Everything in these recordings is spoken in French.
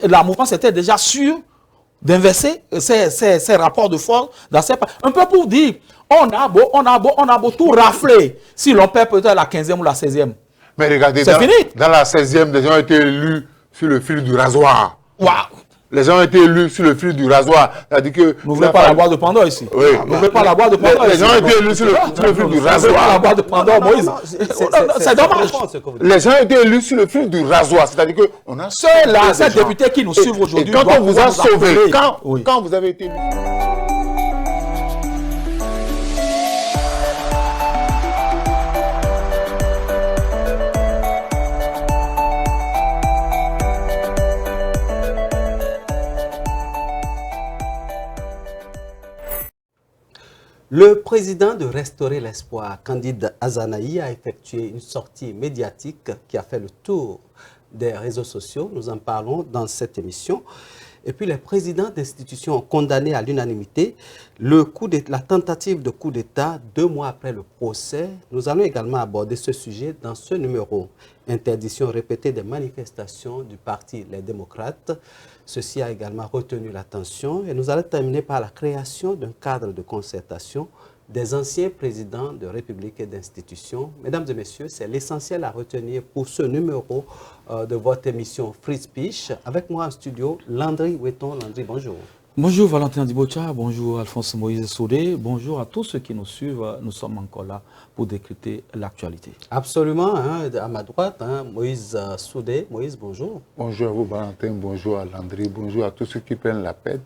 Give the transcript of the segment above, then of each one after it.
la mouvance était déjà sûre d'inverser ces rapports de force dans ces... Un peu pour dire, on a beau tout rafler si l'on perd peut-être la 15e ou la 16e. Mais regardez, dans la 16e, les gens ont été élus sur le fil du rasoir. Waouh! Les gens ont été élus sur le fil du rasoir. C'est-à-dire que... N'ouvrez pas la boîte de Pandore ici. Oui. N'ouvrez pas la boîte de Pandore ici. Les gens ont été élus sur le fil du rasoir. N'ouvrez pas la boîte de Pandore, Moïse. C'est dommage. Les gens ont été élus sur le fil du rasoir. C'est-à-dire que on a... Ceux-là, ces députés qui nous suivent aujourd'hui... Quand on vous a sauvé, quand vous avez été élus... Le président de Restaurer l'Espoir, Candide Azanaï, a effectué une sortie médiatique qui a fait le tour des réseaux sociaux. Nous en parlons dans cette émission. Et puis les présidents d'institutions ont condamné à l'unanimité la tentative de coup d'État 2 mois après le procès. Nous allons également aborder ce sujet dans ce numéro. Interdiction répétée des manifestations du parti Les Démocrates. Ceci a également retenu l'attention et nous allons terminer par la création d'un cadre de concertation des anciens présidents de République et d'institutions. Mesdames et messieurs, c'est l'essentiel à retenir pour ce numéro de votre émission Free Speech. Avec moi en studio, Landry Ouetton. Landry, bonjour. Bonjour Valentin Dibocha, bonjour Alphonse Moïse Soudé, bonjour à tous ceux qui nous suivent. Nous sommes encore là pour décrypter l'actualité. Absolument, hein, à ma droite, hein, Moïse Soudé. Moïse, bonjour. Bonjour à vous Valentin, bonjour à Landry, bonjour à tous ceux qui prennent la peine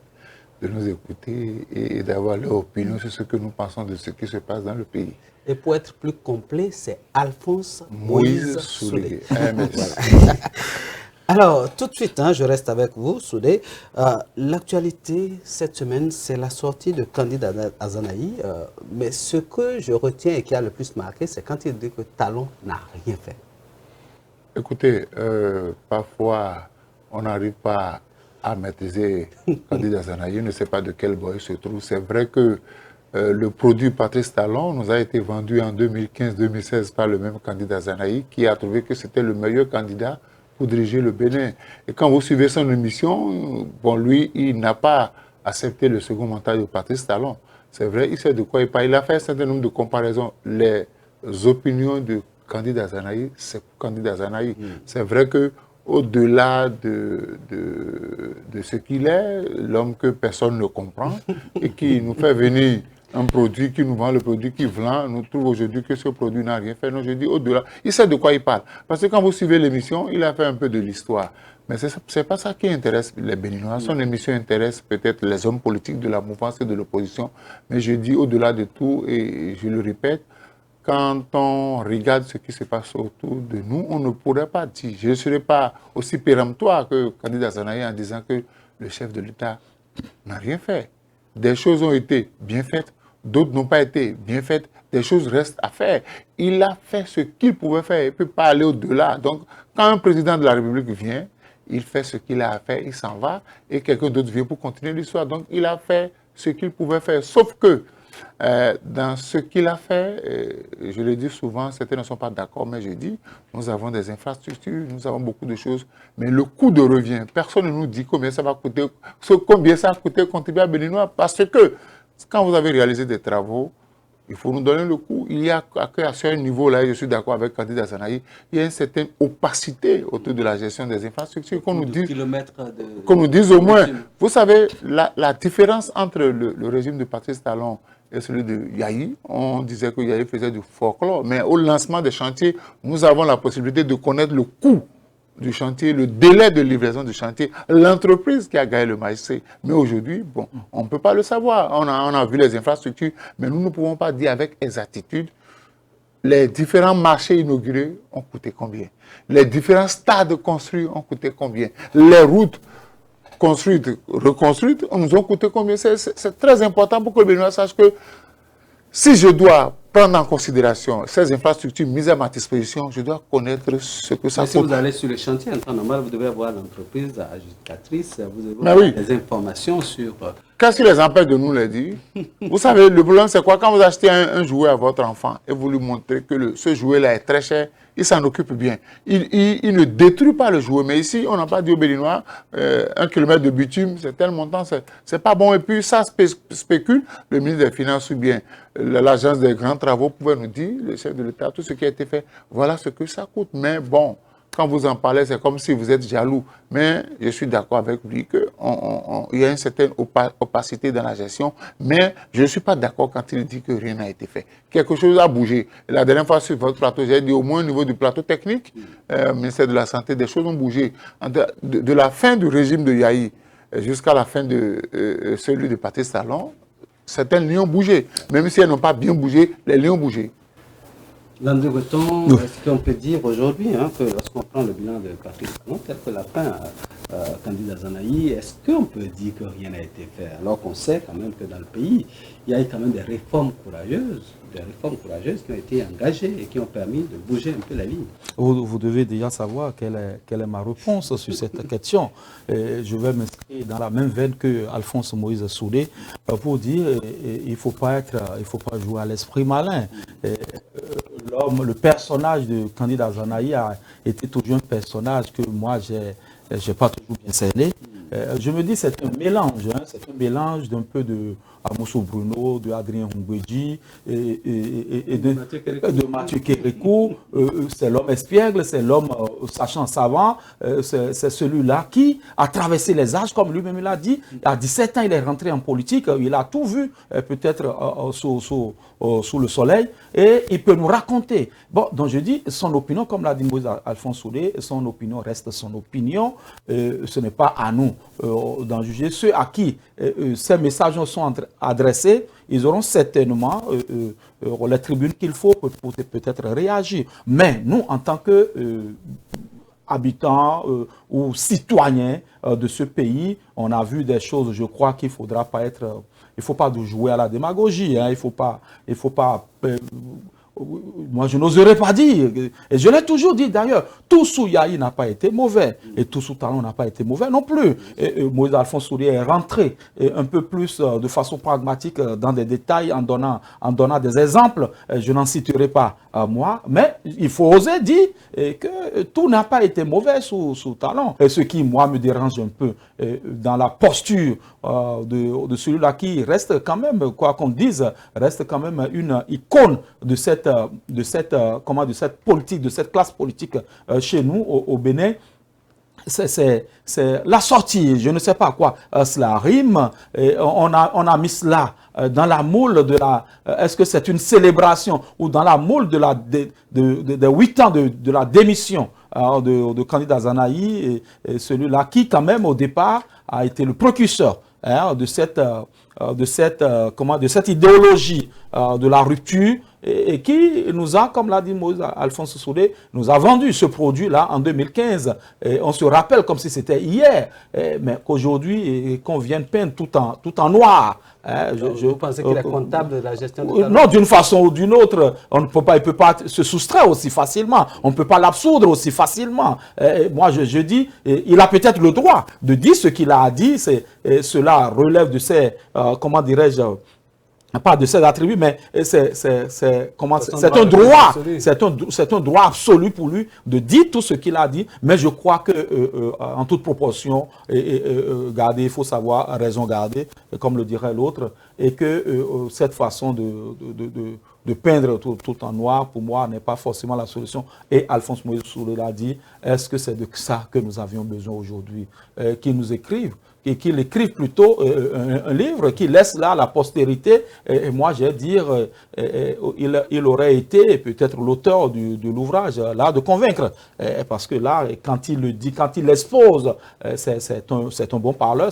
de nous écouter et d'avoir leur opinion sur ce que nous pensons de ce qui se passe dans le pays. Et pour être plus complet, c'est Alphonse Moïse Soudé. Voilà. Alors, tout de suite, hein, je reste avec vous, Soudé. L'actualité cette semaine, c'est la sortie de Candide Azanaï. Mais ce que je retiens et qui a le plus marqué, c'est quand il dit que Talon n'a rien fait. Écoutez, parfois, on n'arrive pas à maîtriser Candide Azanaï. On ne sait pas de quel bois il se trouve. C'est vrai que le produit Patrice Talon nous a été vendu en 2015-2016 par le même Candide Azanaï qui a trouvé que c'était le meilleur candidat pour diriger le Bénin. Et quand vous suivez son émission, bon, lui, il n'a pas accepté le second mandat de Patrice Talon. C'est vrai, il sait de quoi il parle. Il a fait un certain nombre de comparaisons. Les opinions de Candide Azanaï, c'est Candide Azanaï. C'est vrai que au-delà de ce qu'il est, l'homme que personne ne comprend et qui nous fait venir un produit, qui nous vend le produit qui vend, nous trouve aujourd'hui que ce produit n'a rien fait. Non, je dis au-delà. Il sait de quoi il parle. Parce que quand vous suivez l'émission, il a fait un peu de l'histoire. Mais ce n'est pas ça qui intéresse les Béninois. Son émission intéresse peut-être les hommes politiques de la mouvance et de l'opposition. Mais je dis au-delà de tout, et je le répète, quand on regarde ce qui se passe autour de nous, on ne pourrait pas dire. Je ne serais pas aussi péremptoire que Candide Azanaï en disant que le chef de l'État n'a rien fait. Des choses ont été bien faites. D'autres n'ont pas été bien faites, des choses restent à faire. Il a fait ce qu'il pouvait faire, il ne peut pas aller au-delà. Donc, quand un président de la République vient, il fait ce qu'il a à faire, il s'en va, et quelqu'un d'autre vient pour continuer l'histoire. Donc, il a fait ce qu'il pouvait faire. Sauf que, dans ce qu'il a fait, je le dis souvent, certains ne sont pas d'accord, mais je dis, nous avons des infrastructures, nous avons beaucoup de choses, mais le coût de revient, personne ne nous dit combien ça va coûter, combien ça a coûté contribuer à Béninois, parce que quand vous avez réalisé des travaux, il faut nous donner le coût. Il y a à ce niveau-là, je suis d'accord avec Candide Azanaï, il y a une certaine opacité autour de la gestion des infrastructures. Qu'on nous dise au moins, vous savez, la différence entre le régime de Patrice Talon et celui de Yahi, on disait que Yahi faisait du folklore, mais au lancement des chantiers, nous avons la possibilité de connaître le coût du chantier, le délai de livraison du chantier, l'entreprise qui a gagné le marché. Mais aujourd'hui, bon, on ne peut pas le savoir. On a vu les infrastructures, mais nous ne pouvons pas dire avec exactitude les différents marchés inaugurés ont coûté combien. Les différents stades construits ont coûté combien. Les routes construites, reconstruites, nous ont coûté combien. C'est très important pour que le Béninois sache que si je dois prendre en considération ces infrastructures mises à ma disposition, je dois connaître ce que ça coûte. Si vous allez sur le chantier, en temps normal, vous devez avoir l'entreprise adjudicatrice, vous devez avoir des informations sur Qu'est-ce qui les empêche de nous le dire? Vous savez, le problème, c'est quoi? Quand vous achetez un jouet à votre enfant et vous lui montrez que ce jouet-là est très cher, il s'en occupe bien. Il ne détruit pas le jouet. Mais ici, on n'a pas dit au Béninois, 1 kilomètre de bitume, c'est tel montant, c'est pas bon. Et puis, ça spécule. Le ministre des Finances ou bien l'agence des grands travaux pouvait nous dire, le chef de l'État, tout ce qui a été fait, voilà ce que ça coûte. Mais bon, quand vous en parlez, c'est comme si vous êtes jaloux. Mais je suis d'accord avec lui qu'il y a une certaine opacité dans la gestion. Mais je ne suis pas d'accord quand il dit que rien n'a été fait. Quelque chose a bougé. La dernière fois sur votre plateau, j'ai dit au moins au niveau du plateau technique, ministère de la Santé, des choses ont bougé. De la fin du régime de Yahi jusqu'à la fin de celui de Patrice Talon, certaines lignes ont bougé. Même si elles n'ont pas bien bougé, les lignes ont bougé. Landry Breton, est-ce qu'on peut dire aujourd'hui que lorsqu'on prend le bilan de Patrice Talon, tel que la fin candidat Zanaï, est-ce qu'on peut dire que rien n'a été fait? Alors qu'on sait quand même que dans le pays, il y a eu quand même des réformes courageuses qui ont été engagées et qui ont permis de bouger un peu la ligne. Vous devez déjà savoir quelle est ma réponse sur cette question. Je vais m'inscrire dans la même veine que Alphonse Moïse Soudé pour dire il ne faut pas jouer à l'esprit malin. Le personnage de candidat Zanaï a été toujours un personnage que moi j'ai pas toujours bien cerné. Je me dis c'est un mélange d'un peu de Amoussou Bruno, de Adrien Hongweji et de Mathieu Kérékou. C'est l'homme espiègle, c'est l'homme sachant savant, c'est celui-là qui a traversé les âges, comme lui-même l'a dit. À 17 ans, il est rentré en politique, il a tout vu, peut-être sous le soleil, et il peut nous raconter. Bon, donc je dis, son opinion, comme l'a dit Moïse Alphonse Soudé, son opinion reste son opinion. Ce n'est pas à nous d'en juger. Ceux à qui ces messages sont adressés, ils auront certainement les tribunes qu'il faut pour peut-être réagir. Mais nous, en tant que habitants ou citoyens de ce pays, on a vu des choses, je crois qu'il ne faudra pas être... il ne faut pas jouer à la démagogie, il ne faut pas moi, je n'oserais pas dire, et je l'ai toujours dit d'ailleurs, tout sous Yahi n'a pas été mauvais, et tout sous Talon n'a pas été mauvais non plus. Moïse Alphonse Soudé est rentré un peu plus de façon pragmatique dans des détails en donnant des exemples. Je n'en citerai pas moi, mais il faut oser dire que tout n'a pas été mauvais sous Talon. Et ce qui, moi, me dérange un peu dans la posture de celui-là qui reste quand même, quoi qu'on dise, reste quand même une icône de cette politique, de cette classe politique chez nous au Bénin. C'est la sortie, je ne sais pas quoi, cela rime, on a mis cela dans la moule de la... Est-ce que c'est une célébration ou dans la moule de 8 ans de la démission de candidat Zanaï, et celui-là qui quand même au départ a été le précurseur de cette idéologie de la rupture, et qui nous a, comme l'a dit Moïse Alphonse Soudé, nous a vendu ce produit-là en 2015. Et on se rappelle comme si c'était hier, mais qu'aujourd'hui, qu'on vienne peindre tout en noir. Vous pensez qu'il est comptable de la gestion de non, d'une façon ou d'une autre. Il ne peut pas se soustraire aussi facilement. On ne peut pas l'absoudre aussi facilement. Moi, je dis, il a peut-être le droit de dire ce qu'il a dit. Cela relève de ses, comment dirais-je, pas de ses attributs, mais c'est un droit, c'est un droit absolu pour lui de dire tout ce qu'il a dit. Mais je crois que en toute proportion, garder, il faut savoir raison garder, comme le dirait l'autre, et que cette façon de peindre tout en noir, pour moi, n'est pas forcément la solution. Et Alphonse Moïse Soudé l'a dit, est-ce que c'est de ça que nous avions besoin aujourd'hui? Qu'ils nous écrivent, et qu'il écrive plutôt un livre qui laisse là la postérité. Et moi, j'ai dire, il aurait été peut-être l'auteur de l'ouvrage, là, de convaincre. Parce que là, quand il le dit, quand il l'expose, c'est un bon parleur.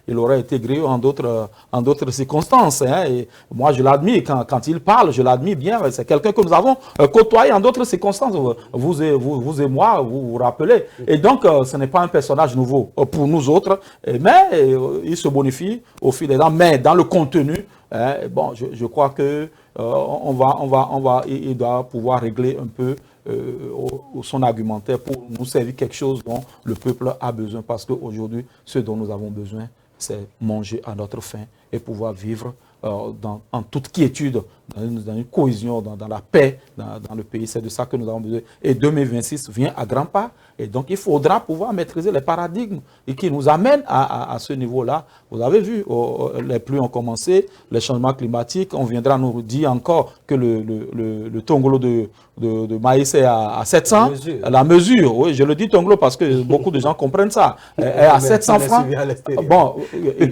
Il aurait été gréé en d'autres circonstances. Et moi, je l'admire. Quand il parle, je l'admire bien. C'est quelqu'un que nous avons côtoyé en d'autres circonstances. Vous et moi, vous vous rappelez. Et donc, ce n'est pas un personnage nouveau pour nous autres. Mais il se bonifie au fil des ans. Mais dans le contenu, bon, je crois que il doit pouvoir régler un peu son argumentaire pour nous servir quelque chose dont le peuple a besoin. Parce qu'aujourd'hui, ce dont nous avons besoin, c'est manger à notre faim et pouvoir vivre en toute quiétude, dans une cohésion, dans la paix dans le pays. C'est de ça que nous avons besoin. Et 2026 vient à grands pas. Et donc, il faudra pouvoir maîtriser les paradigmes et qui nous amènent à ce niveau-là. Vous avez vu, les pluies ont commencé, les changements climatiques. On viendra nous dire encore que le tongolo de maïs est à 700. La mesure, oui, je le dis tongolo parce que beaucoup de gens comprennent ça. Est à 700 francs. Bon,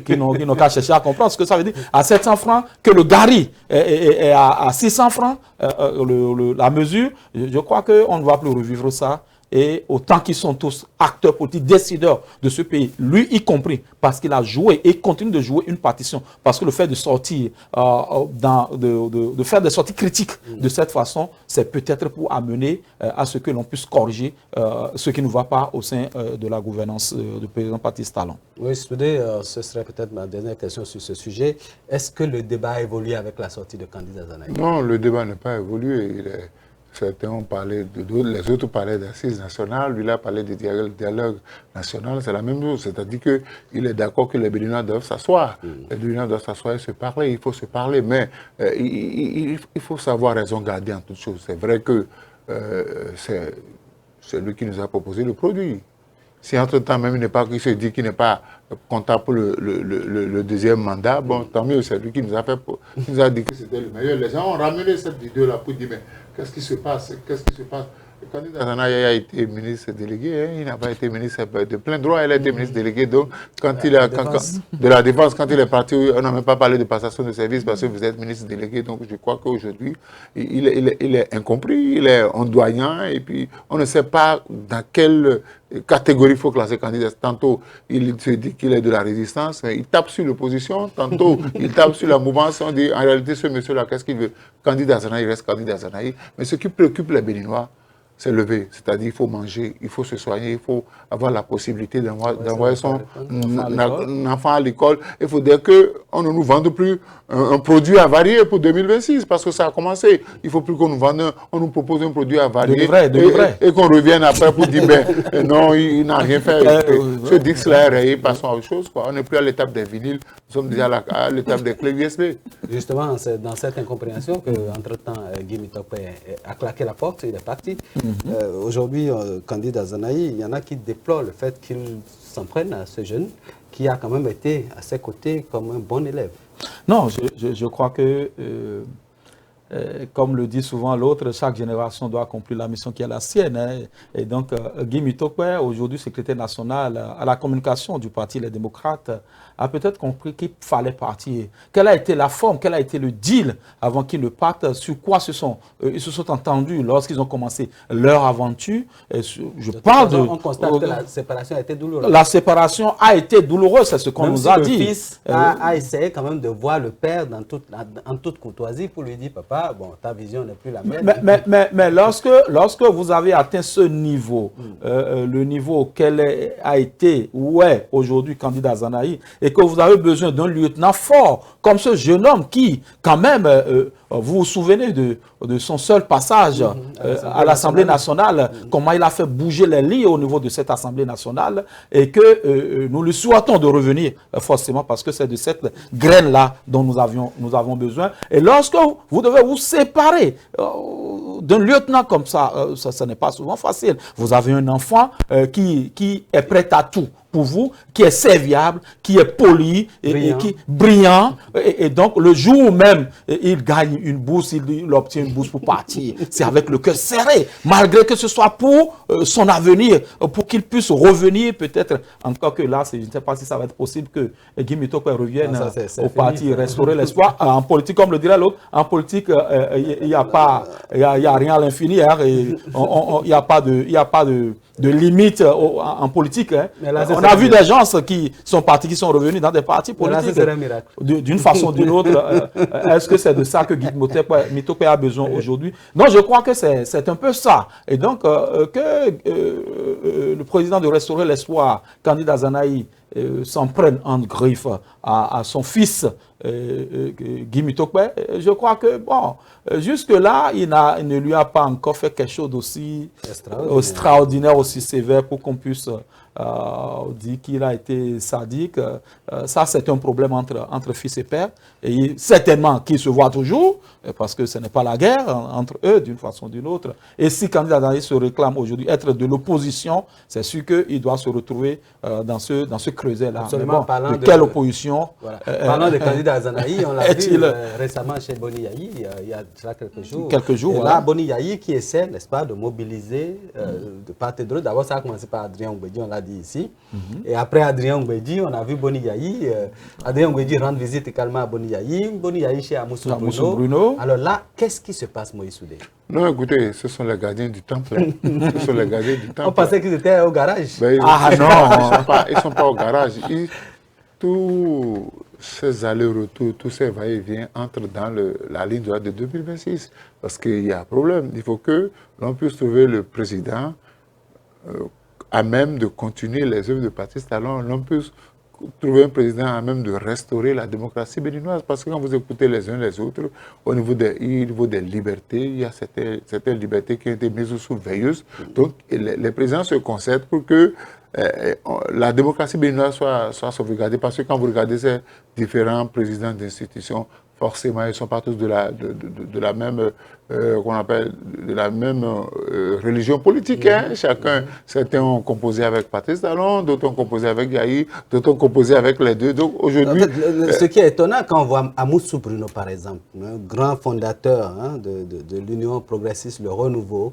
qui n'ont qu'à chercher à comprendre ce que ça veut dire. À 700 francs, que le gari est à 600 francs, la mesure. Je crois qu'on ne va plus revivre ça. Et autant qu'ils sont tous acteurs politiques, décideurs de ce pays, lui y compris, parce qu'il a joué et continue de jouer une partition. Parce que le fait de sortir, de faire des sorties critiques de cette façon, c'est peut-être pour amener à ce que l'on puisse corriger ce qui ne va pas au sein de la gouvernance du président Patrice Talon. Oui, Soudé, ce serait peut-être ma dernière question sur ce sujet. Est-ce que le débat a évolué avec la sortie de candidat Azanaï? Non, le débat n'a pas évolué. Certains ont parlé les autres parlaient d'assises nationales, lui là parlait de dialogue national, c'est la même chose. C'est-à-dire qu'il est d'accord que les Béninois doivent s'asseoir. Les Béninois doivent s'asseoir et se parler, il faut se parler, mais il faut savoir raison garder en toutes choses. C'est vrai que c'est lui qui nous a proposé le produit. Si entre-temps même il se dit qu'il n'est pas comptable pour le deuxième mandat, bon, tant mieux, c'est lui qui nous a dit que c'était le meilleur. Les gens ont ramené cette vidéo-là pour dire, mais qu'est-ce qui se passe? Qu'est-ce qui se passe? Le candidat Azanaï a été ministre délégué, hein, il n'a pas été ministre de plein droit, il a été ministre délégué. Donc, de la Défense, quand il est parti, on n'a même pas parlé de passation de service parce que vous êtes ministre délégué. Donc, je crois qu'aujourd'hui, il est incompris, il est ondoyant, et puis on ne sait pas dans quelle catégorie il faut classer candidat. Tantôt, il se dit qu'il est de la résistance, il tape sur l'opposition, tantôt, il tape sur la mouvance, on dit en réalité, ce monsieur-là, qu'est-ce qu'il veut? Candidat Azanaï, il reste candidat Azanaï. Mais ce qui préoccupe les Béninois, c'est lever, c'est-à-dire il faut manger, il faut se soigner, il faut avoir la possibilité d'envoyer son enfant à l'école. Il faut dire qu'on ne nous vende plus un produit avarié pour 2026 parce que ça a commencé. Il ne faut plus qu'on nous vende, on nous propose un produit avarié et qu'on revienne après pour dire ben, non, il n'a rien fait. Ce Dix-là est rayé, passons à autre chose. Quoi. On n'est plus à l'étape des vinyles, nous sommes déjà à l'étape des clés USB. Justement, c'est dans cette incompréhension qu'entre-temps, Guy Mitokpe a claqué la porte, il est parti. Aujourd'hui, candidat Azanaï, il y en a qui déplorent le fait qu'il s'en prenne à ce jeune qui a quand même été à ses côtés comme un bon élève. Non, je crois que, comme le dit souvent l'autre, chaque génération doit accomplir la mission qui est la sienne. Hein. Et donc, Guy Mitokpe, aujourd'hui secrétaire national à la communication du Parti Les Démocrates, a peut-être compris qu'il fallait partir. Quelle a été la forme, quel a été le deal avant qu'ils ne partent, sur quoi ils se sont entendus lorsqu'ils ont commencé leur aventure. On constate que la séparation a été douloureuse. La séparation a été douloureuse, c'est ce qu'on nous a dit. Le fils a essayé quand même de voir le père en toute courtoisie pour lui dire, papa, bon, ta vision n'est plus la même. Mais lorsque vous avez atteint ce niveau, le niveau auquel a été ou est aujourd'hui candidat Azanaï, et que vous avez besoin d'un lieutenant fort, comme ce jeune homme qui, quand même, vous vous souvenez de son seul passage à l'Assemblée nationale, comment il a fait bouger les lits au niveau de cette Assemblée nationale, et que nous lui souhaitons de revenir, forcément, parce que c'est de cette graine-là dont nous avons besoin. Et lorsque vous devez vous séparer d'un lieutenant comme ça, ça n'est pas souvent facile. Vous avez un enfant qui est prêt à tout pour vous, qui est serviable, qui est poli, et qui est brillant. Et donc, le jour même, il gagne une bourse, il obtient une bourse pour partir. C'est avec le cœur serré, malgré que ce soit pour son avenir, pour qu'il puisse revenir peut-être. En tout cas que là, je ne sais pas si ça va être possible que Guy Mitokpe revienne au parti, restaurer l'espoir. En politique, comme le dirait l'autre, en politique, il n'y a rien à l'infini. Hein, il n'y a pas de limite en politique. Hein. On a vu des gens qui sont partis, qui sont revenus dans des partis politiques. D'une façon ou d'une autre, est-ce que c'est de ça que Guy Mitokpe a besoin aujourd'hui? Non, je crois que c'est un peu ça. Et donc, que le président de Restaurer l'Espoir, candidat Azanaï, s'en prenne en griffe à son fils Guy Mitokpe, je crois que, bon, jusque-là, il ne lui a pas encore fait quelque chose d'aussi extraordinaire, aussi sévère pour qu'on puisse dit qu'il a été sadique. Ça, c'est un problème entre fils et père. Et certainement qu'ils se voient toujours, parce que ce n'est pas la guerre entre eux d'une façon ou d'une autre. Et si candidat Azanaï se réclame aujourd'hui être de l'opposition, c'est sûr qu'il doit se retrouver dans ce creuset-là. Bon, de quelle opposition parlant de candidat Azanaï, on l'a vu récemment chez Boni Yayi, il y a déjà quelques jours. Et là, Boni Yayi qui essaie, n'est-ce pas, de mobiliser de part et d'autre. D'abord, ça a commencé par Adrien Oumbedi, on l'a dit ici. Et après Adrien Oumbedi, on a vu Boni Yayi. Adrien Oumbedi rend visite également à Boni Yayi chez Amoussou Bruno. Alors là, qu'est-ce qui se passe, Moïse Soudé? Non, écoutez, ce sont les gardiens du temple. Ce sont les gardiens du temple. On pensait qu'ils étaient au garage. Ben, non, ils ne sont pas au garage. Tous ces allers-retours, tous ces va-et-vient entrent dans la ligne droite de 2026. Parce qu'il y a un problème. Il faut que l'on puisse trouver le président à même de continuer les œuvres de Patrice Talon. L'on puisse trouver un président à même de restaurer la démocratie béninoise. Parce que quand vous écoutez les uns les autres, au niveau des libertés, il y a certaines libertés qui ont été mises sous veilleuse. Donc, les présidents se concèdent pour que la démocratie béninoise soit sauvegardée. Parce que quand vous regardez ces différents présidents d'institutions, forcément, ils ne sont pas tous de la même, qu'on appelle, de la même religion politique. Hein. Certains ont composé avec Patrice Talon, d'autres ont composé avec Yayi, d'autres ont composé avec les deux. Donc aujourd'hui, en fait, ce qui est étonnant quand on voit Amoussou Bruno, par exemple, un grand fondateur de l'Union progressiste, le Renouveau,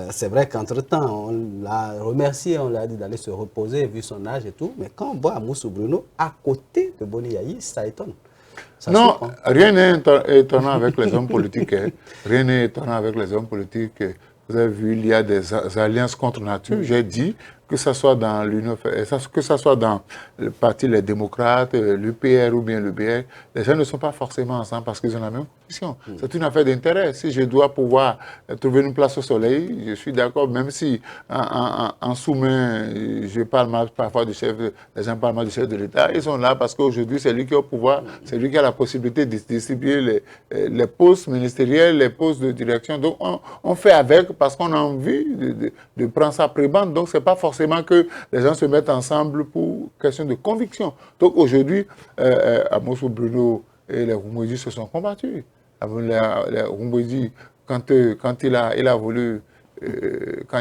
c'est vrai qu'entre-temps, on l'a remercié, on l'a dit d'aller se reposer, vu son âge et tout, mais quand on voit Amoussou Bruno à côté de Boni Yayi, ça étonne. Non, rien n'est étonnant avec les hommes politiques. Hein. Rien n'est étonnant avec les hommes politiques. Vous avez vu, il y a des alliances contre nature. J'ai dit que ce soit dans l'Union, que ce soit dans le parti Les Démocrates, l'UPR ou bien le BR, les gens ne sont pas forcément ensemble parce qu'ils ont la même position. C'est une affaire d'intérêt. Si je dois pouvoir trouver une place au soleil, je suis d'accord, même si en sous-main, je parle mal parfois du chef, les gens parlent mal du chef de l'État, ils sont là parce qu'aujourd'hui, c'est lui qui est au pouvoir, c'est lui qui a la possibilité de distribuer les postes ministériels, les postes de direction. Donc, on fait avec parce qu'on a envie de prendre sa prébande. Donc, c'est pas forcément que les gens se mettent ensemble pour question de conviction. Donc aujourd'hui, Amoussou Bruno et les Rumboidi se sont combattus. Les Rumboidi, quand il a voulu, quand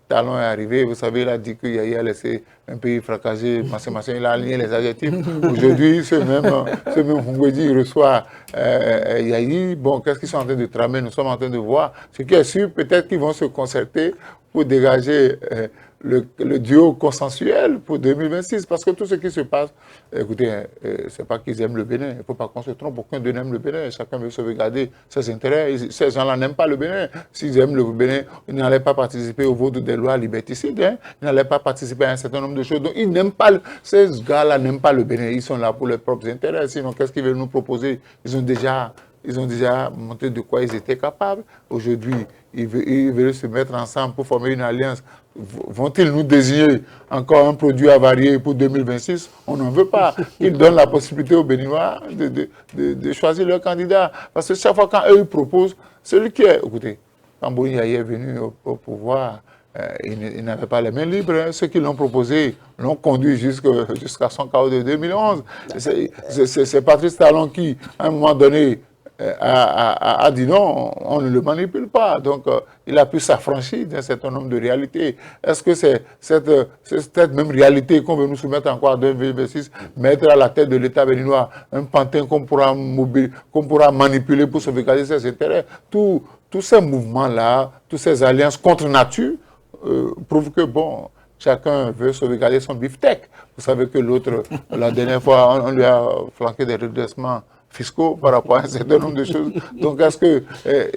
Talon est arrivé, vous savez, il a dit qu'il a laissé un pays fracassé, il a aligné les adjectifs. Aujourd'hui, ce même Rumboidi reçoit Yayi. Bon, qu'est-ce qu'ils sont en train de tramer? Nous sommes en train de voir. Ce qui est sûr, peut-être qu'ils vont se concerter pour dégager le duo consensuel pour 2026, parce que tout ce qui se passe, écoutez, c'est pas qu'ils aiment le Bénin, il ne faut pas qu'on se trompe, aucun d'eux n'aime le Bénin, chacun veut sauvegarder ses intérêts, ces gens-là n'aiment pas le Bénin. S'ils aiment le Bénin, ils n'allaient pas participer au vote des lois liberticides, hein. Ils n'allaient pas participer à un certain nombre de choses, donc ils n'aiment pas, ces gars-là n'aiment pas le Bénin, ils sont là pour leurs propres intérêts, sinon qu'est-ce qu'ils veulent nous proposer? Ils ont déjà montré de quoi ils étaient capables. Aujourd'hui, ils veulent se mettre ensemble pour former une alliance. Vont-ils nous désigner encore un produit avarié pour 2026? On n'en veut pas. Ils donnent la possibilité aux Béninois de choisir leur candidat. Parce que chaque fois quand eux proposent, celui qui est... Écoutez, quand Boni Yayi est venu au pouvoir, il n'avait pas les mains libres. Hein. Ceux qui l'ont proposé l'ont conduit jusqu'à son chaos de 2011. C'est Patrice Talon qui, à un moment donné, a dit non, on ne le manipule pas. Donc, il a pu s'affranchir d'un certain nombre de réalités. Est-ce que c'est cette même réalité qu'on veut nous soumettre encore en 2026, mettre à la tête de l'État béninois un pantin qu'on pourra manipuler pour sauvegarder ses intérêts? Tous ces mouvements-là, toutes ces alliances contre nature prouvent que, bon, chacun veut sauvegarder son beefsteak. Vous savez que l'autre, la dernière fois, on lui a flanqué des redressements fiscaux par rapport à un certain nombre de choses. Donc, est-ce que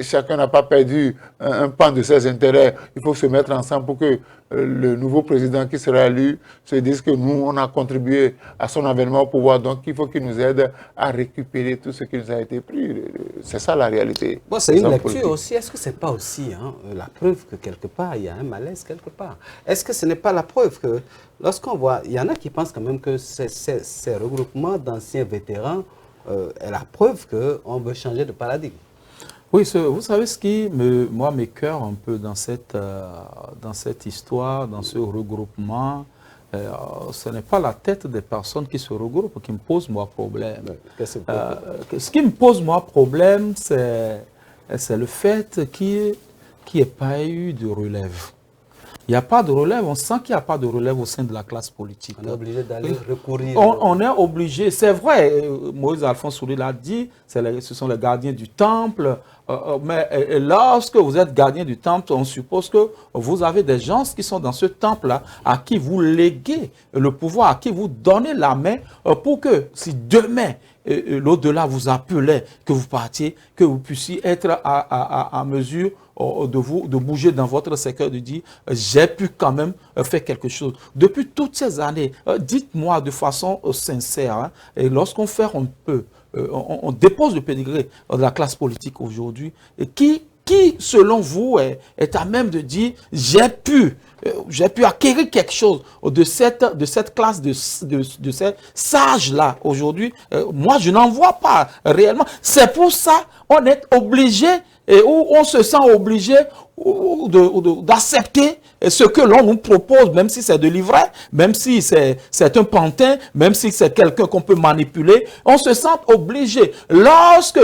chacun n'a pas perdu un pan de ses intérêts? Il faut se mettre ensemble pour que le nouveau président qui sera élu se dise que nous, on a contribué à son avènement au pouvoir. Donc, il faut qu'il nous aide à récupérer tout ce qui nous a été pris. C'est ça la réalité. Bon, c'est une lecture aussi. Est-ce que ce n'est pas aussi la preuve que quelque part, il y a un malaise quelque part? Est-ce que ce n'est pas la preuve que lorsqu'on voit, il y en a qui pensent quand même que ces regroupements d'anciens vétérans est la preuve qu'on veut changer de paradigme? Oui, vous savez ce qui m'écoeure un peu dans cette histoire, dans ce regroupement, ce n'est pas la tête des personnes qui se regroupent qui me pose moi problème. Ce qui me pose moi problème, c'est le fait qu'il n'y ait pas eu de relève. Il n'y a pas de relève, on sent qu'il n'y a pas de relève au sein de la classe politique. On est obligé d'aller recourir. On est obligé, c'est vrai, Moïse Alphonse Soudé l'a dit, ce sont les gardiens du temple, mais lorsque vous êtes gardien du temple, on suppose que vous avez des gens qui sont dans ce temple-là, à qui vous léguez le pouvoir, à qui vous donnez la main pour que si demain, l'au-delà vous appelait, que vous partiez, que vous puissiez être à mesure de bouger dans votre secteur, de dire j'ai pu quand même faire quelque chose. Depuis toutes ces années, dites-moi de façon sincère, hein, et lorsqu'on fait un peu, on dépose le pédigré de la classe politique aujourd'hui, qui selon vous est à même de dire j'ai pu acquérir quelque chose de cette classe, de ces sages-là aujourd'hui. Moi, je n'en vois pas réellement. C'est pour ça qu'on est obligé, et où on se sent obligé d'accepter ce que l'on nous propose, même si c'est de l'ivraie, même si c'est un pantin, même si c'est quelqu'un qu'on peut manipuler, on se sent obligé. Lorsque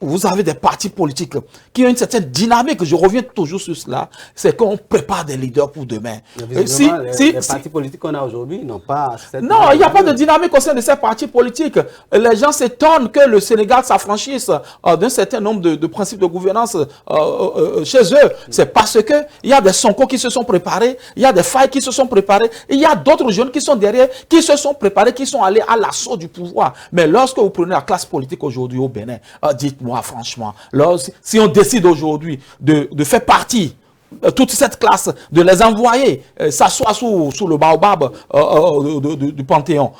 vous avez des partis politiques qui ont une certaine dynamique, je reviens toujours sur cela, c'est qu'on prépare des leaders pour demain. Les partis politiques qu'on a aujourd'hui n'ont pas cette dynamique. Non, il n'y a pas de dynamique au sein de ces partis politiques. Les gens s'étonnent que le Sénégal s'affranchisse d'un certain nombre de principes de gouvernance chez eux. C'est parce qu'il y a des Sonko qui se sont préparés, il y a des Faye qui se sont préparés, il y a d'autres jeunes qui sont derrière, qui se sont préparés, qui sont allés à l'assaut du pouvoir. Mais lorsque vous prenez la classe politique aujourd'hui au Bénin, dites-moi franchement, si on décide aujourd'hui de faire partie toute cette classe, de les envoyer s'asseoir sous le baobab du Panthéon,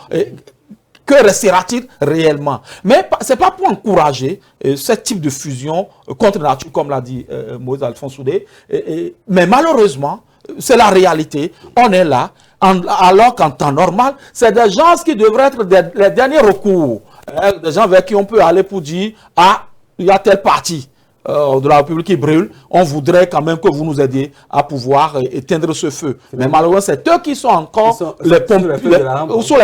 que restera-t-il réellement? Mais ce n'est pas pour encourager ce type de fusion contre nature, comme l'a dit Moïse Alphonse Soudé, mais malheureusement, c'est la réalité. On est là, alors qu'en temps normal, c'est des gens qui devraient être les derniers recours. Des gens vers qui on peut aller pour dire « Ah, il y a tel parti de la République qui brûle, on voudrait quand même que vous nous aidiez à pouvoir éteindre ce feu. » Mais malheureusement, c'est eux qui sont encore sous les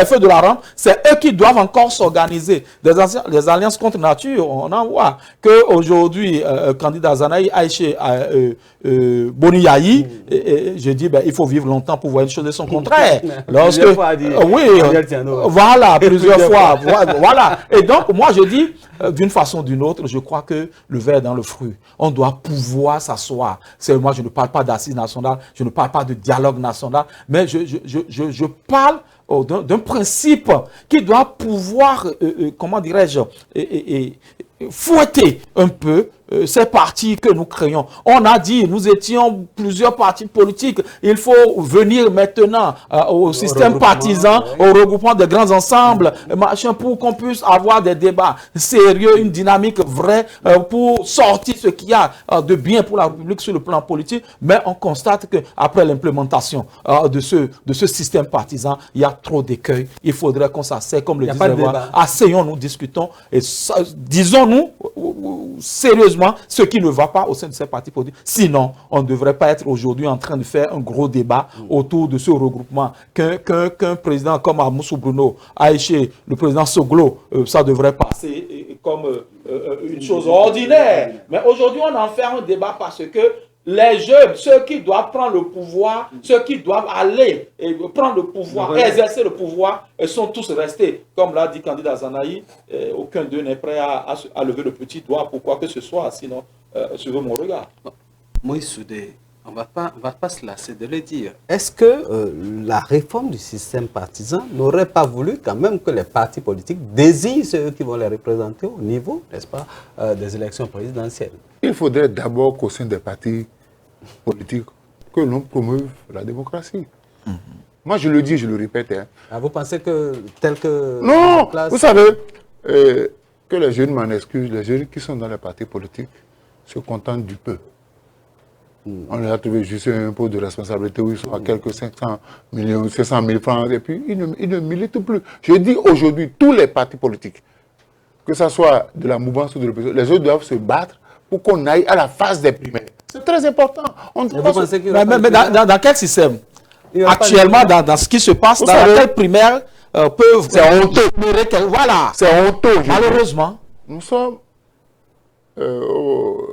feux de la rampe. C'est eux qui doivent encore s'organiser. Des alliances contre nature, on en voit. Qu'aujourd'hui, candidat Zanaï Aïché Boni Yahi, je dis, il faut vivre longtemps pour voir une chose de son contraire. Lorsque, voilà, plusieurs fois. Voilà. Et donc, moi, je dis, d'une façon ou d'une autre, je crois que le verre est dans le fruit. On doit pouvoir s'asseoir. Moi, je ne parle pas d'assises nationales, je ne parle pas de dialogue national, mais je parle d'un principe qui doit pouvoir, comment dirais-je, fouetter un peu ces partis que nous créons. On a dit, nous étions plusieurs partis politiques, il faut venir maintenant au système partisan, au regroupement de grands ensembles, machin, pour qu'on puisse avoir des débats sérieux, une dynamique vraie pour sortir ce qu'il y a de bien pour la République sur le plan politique. Mais on constate qu'après l'implémentation de ce système partisan, il y a trop d'écueils. Il faudrait qu'on s'asseye, comme le disait asseyons-nous, discutons et disons-nous sérieusement ce qui ne va pas au sein de ces partis politiques. Sinon, on ne devrait pas être aujourd'hui en train de faire un gros débat autour de ce regroupement. Qu'un président comme Amoussou Bruno, Aïché, le président Soglo, ça devrait passer comme une chose ordinaire. Mais aujourd'hui, on en fait un débat parce que les jeunes, ceux qui doivent prendre le pouvoir, ceux qui doivent aller et prendre le pouvoir, exercer le pouvoir, sont tous restés. Comme l'a dit candidat Zanaï, aucun d'eux n'est prêt à lever le petit doigt pour quoi que ce soit, sinon, suivez mon regard. Moïse Soudé, on ne va pas se lasser de le dire. Est-ce que la réforme du système partisan n'aurait pas voulu quand même que les partis politiques désignent ceux qui vont les représenter au niveau, n'est-ce pas, des élections présidentielles? Il faudrait d'abord qu'au sein des partis politiques, que l'on promeuve la démocratie. Moi, je le dis, je le répète. Hein. Ah, vous pensez que tel que... Non, vous savez, que les jeunes m'en excusent, les jeunes qui sont dans les partis politiques se contentent du peu. On les a trouvé juste un pot de responsabilité où ils sont à quelques 500 millions, 500 000 francs, et puis ils ne militent plus. Je dis aujourd'hui, tous les partis politiques, que ce soit de la mouvance ou de l'opposition, les autres doivent se battre pour qu'on aille à la phase des primaires. C'est très important. Mais dans quel système? actuellement dans ce qui se passe, dans laquelle primaire peuvent... C'est honteux. Voilà. C'est honteux. Malheureusement. Nous sommes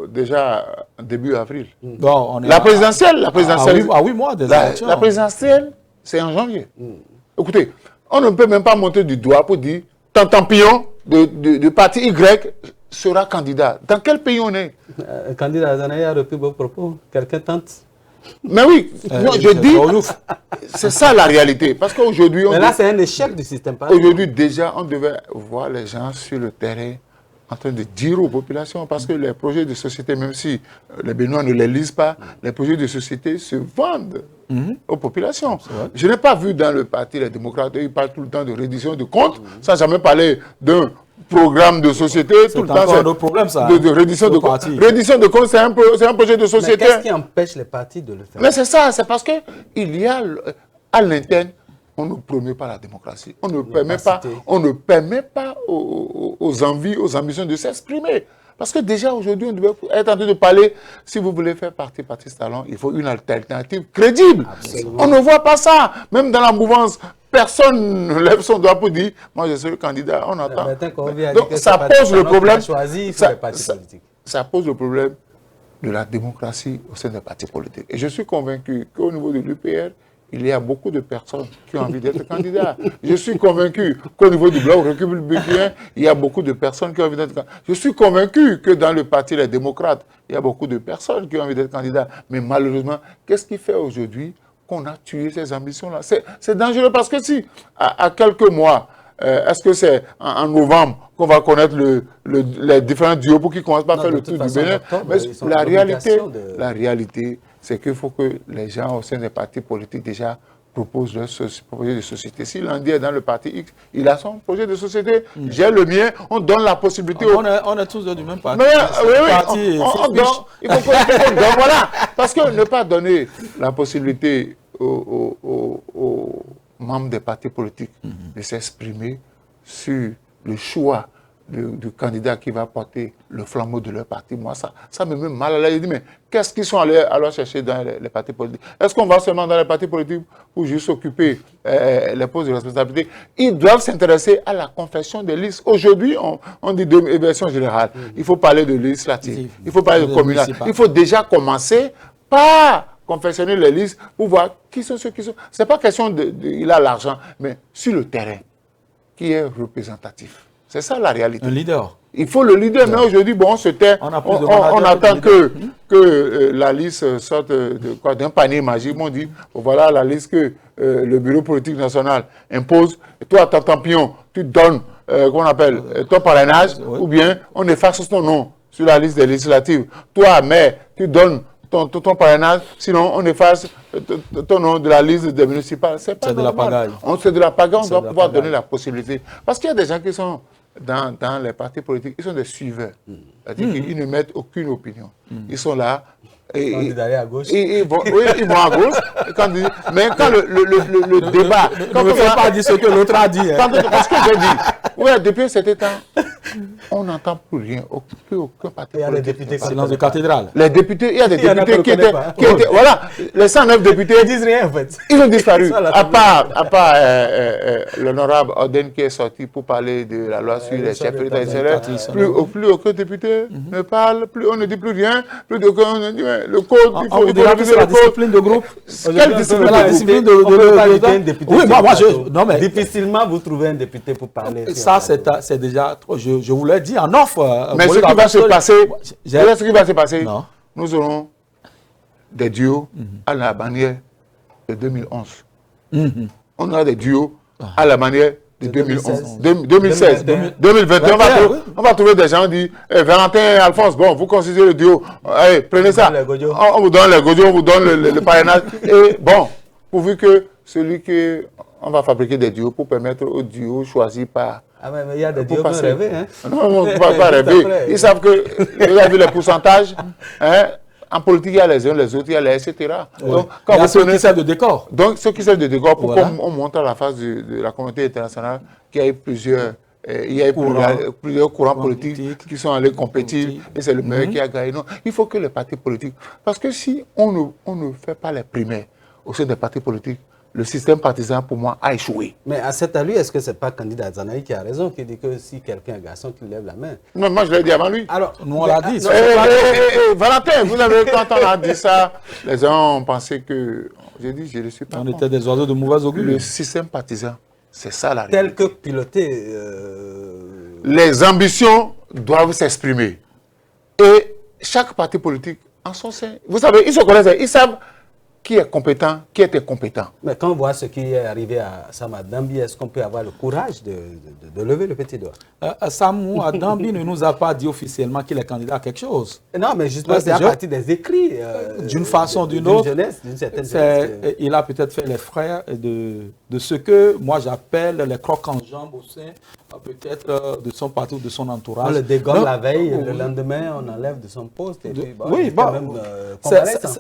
déjà début avril. Bon, on est La présidentielle, à 8 mois des élections. La présidentielle, c'est en janvier. Écoutez, on ne peut même pas monter du doigt pour dire Tantampillon du parti Y sera candidat. Dans quel pays on est? Candidat Azanaï a repris vos propos. Quelqu'un tente? Mais oui, je dis, c'est ça la réalité. Parce qu'aujourd'hui... Mais là, c'est un échec du système. Aujourd'hui, déjà, on devait voir les gens sur le terrain en train de dire aux populations, parce que les projets de société, même si les Béninois ne les lisent pas, les projets de société se vendent aux populations. Je n'ai pas vu dans le parti Les Démocrates, ils parlent tout le temps de reddition de comptes, sans jamais parler d'un programme de société, tout le temps c'est un autre problème, ça, de reddition de comptes. Reddition de comptes, c'est un projet de société. Mais qu'est-ce qui empêche les partis de le faire? Mais c'est ça, c'est parce qu'il y a à l'interne, on ne promeut pas la démocratie. On ne permet pas aux envies, aux ambitions de s'exprimer. Parce que déjà aujourd'hui, on devait être en train de parler, si vous voulez faire partie Patrice Talon, il faut une alternative crédible. Absolument. On ne voit pas ça. Même dans la mouvance, personne ne lève son doigt pour dire, moi je suis le candidat, on attend. Donc ça pose le problème. Ça pose le problème de la démocratie au sein des partis politiques. Et je suis convaincu qu'au niveau de l'UPR, il y a beaucoup de personnes qui ont envie d'être candidats. Je suis convaincu qu'au niveau du Bloc républicain, il y a beaucoup de personnes qui ont envie d'être candidats. Je suis convaincu que dans le parti Les Démocrates, il y a beaucoup de personnes qui ont envie d'être candidats. Mais malheureusement, qu'est-ce qui fait aujourd'hui qu'on a tué ces ambitions-là? C'est dangereux parce que si, à quelques mois, est-ce que c'est en novembre qu'on va connaître les différents duos pour qu'ils commencent par faire le tour du Bénin? Mais la réalité, c'est qu'il faut que les gens au sein des partis politiques déjà proposent leur projet de société. Si lundi est dans le parti X, il a son projet de société. J'ai le mien, on donne la possibilité... On est tous du même parti. Il faut qu'on donne, voilà. Parce que ne pas donner la possibilité aux membres des partis politiques de s'exprimer sur le choix du candidat qui va porter le flambeau de leur parti. Moi, ça me met mal à l'aise. Je dis, mais qu'est-ce qu'ils sont allés alors chercher dans les partis politiques? Est-ce qu'on va seulement dans les partis politiques pour juste occuper les postes de responsabilité? Ils doivent s'intéresser à la confection des listes. Aujourd'hui, on dit de version générale. Il faut parler de législative. Il faut parler de communal. Il faut déjà commencer par confectionner les listes pour voir qui sont ceux qui sont. Ce n'est pas question il a l'argent, mais sur le terrain, qui est représentatif. C'est ça la réalité. Un leader. Il faut le leader, mais aujourd'hui, bon, on attend que la liste sorte d'un panier magique. On dit, voilà la liste que le bureau politique national impose. Et toi, Tantampillon, tu donnes, qu'on appelle, ton parrainage, ou bien on efface ton nom sur la liste des législatives. Toi, maire, tu donnes ton parrainage, sinon on efface ton nom de la liste des municipales. C'est de la pagaille. C'est de la pagaille, on doit pouvoir donner la possibilité. Parce qu'il y a des gens qui sont dans les partis politiques, ils sont des suiveurs. C'est-à-dire qu'ils ne mettent aucune opinion. Ils sont là. Ils vont à gauche. Mais quand le débat... On ne peut pas dire ce que l'autre a dit. Parce que j'ai dit, oui, depuis cet temps, on n'entend plus rien, plus aucun parti politique. Il y a les députés silence de cathédrale. Les députés, il y a des députés qui étaient... Voilà, les 109 députés... Ils disent rien en fait. Ils ont disparu. À part l'honorable Oden qui est sorti pour parler de la loi sur les chefs d'État, plus aucun député ne parle, on ne dit plus rien, plus aucun... Le code, il faut réviser le code. La discipline de groupe. Quelle discipline de discipline de Oui, non, mais difficilement vous trouvez un député pour parler. Ça, c'est déjà trop. Je vous l'ai dit en offre. Mais ce qui va se passer, nous aurons des duos à la manière de 2011. On aura des duos à la manière de 2011, 2016, 2021, on va trouver des gens qui disent Valentin, Alphonse, bon, vous considérez le duo, allez, prenez ça, on vous donne les godios, on vous donne le parrainage, et bon, pourvu que celui que on va fabriquer des duos pour permettre aux duos choisis par... Ah mais il y a des duos qui ont rêvé, hein? Non, on ne peut pas rêver, ils savent que, vous avez vu les pourcentages, hein? En politique, il y a les uns, les autres, il y a les etc. Oui. Donc, quand il y a ceux qui servent de décor. Donc, ceux qui servent de décor, pour qu'on montre à la face de la communauté internationale qu'il y a eu plusieurs courants politiques qui sont allés compétir et c'est le meilleur qui a gagné. Non, il faut que les partis politiques... Parce que si on ne fait pas les primaires, au sein des partis politiques, le système partisan, pour moi, a échoué. Mais à cet avis, est-ce que ce n'est pas candidat Azanaï qui a raison, qui dit que si quelqu'un est un garçon, qu'il lève la main? Non, moi, je l'ai dit avant lui. Alors, nous, on l'a dit. Valentin, vous avez, quand on a dit ça, les gens ont pensé que... J'ai dit, je ne suis pas... On était des oiseaux de mauvaise augure. Le système partisan, c'est ça la tel réalité. que piloté... Les ambitions doivent s'exprimer. Et chaque parti politique, en son sein, vous savez, ils se connaissent, ils savent qui est compétent, qui est incompétent. Mais quand on voit ce qui est arrivé à Sam Dambi, est-ce qu'on peut avoir le courage de lever le petit doigt? Sam Dambi ne nous a pas dit officiellement qu'il est candidat à quelque chose. Non, mais justement, c'est à partir des écrits. D'une façon ou d'une autre, d'une certaine jeunesse. Il a peut-être fait les frais de ce que moi j'appelle les crocs en jambes au sein peut-être de son parti ou de son entourage. On le dégomme la veille, le lendemain on enlève de son poste. Et puis, oui,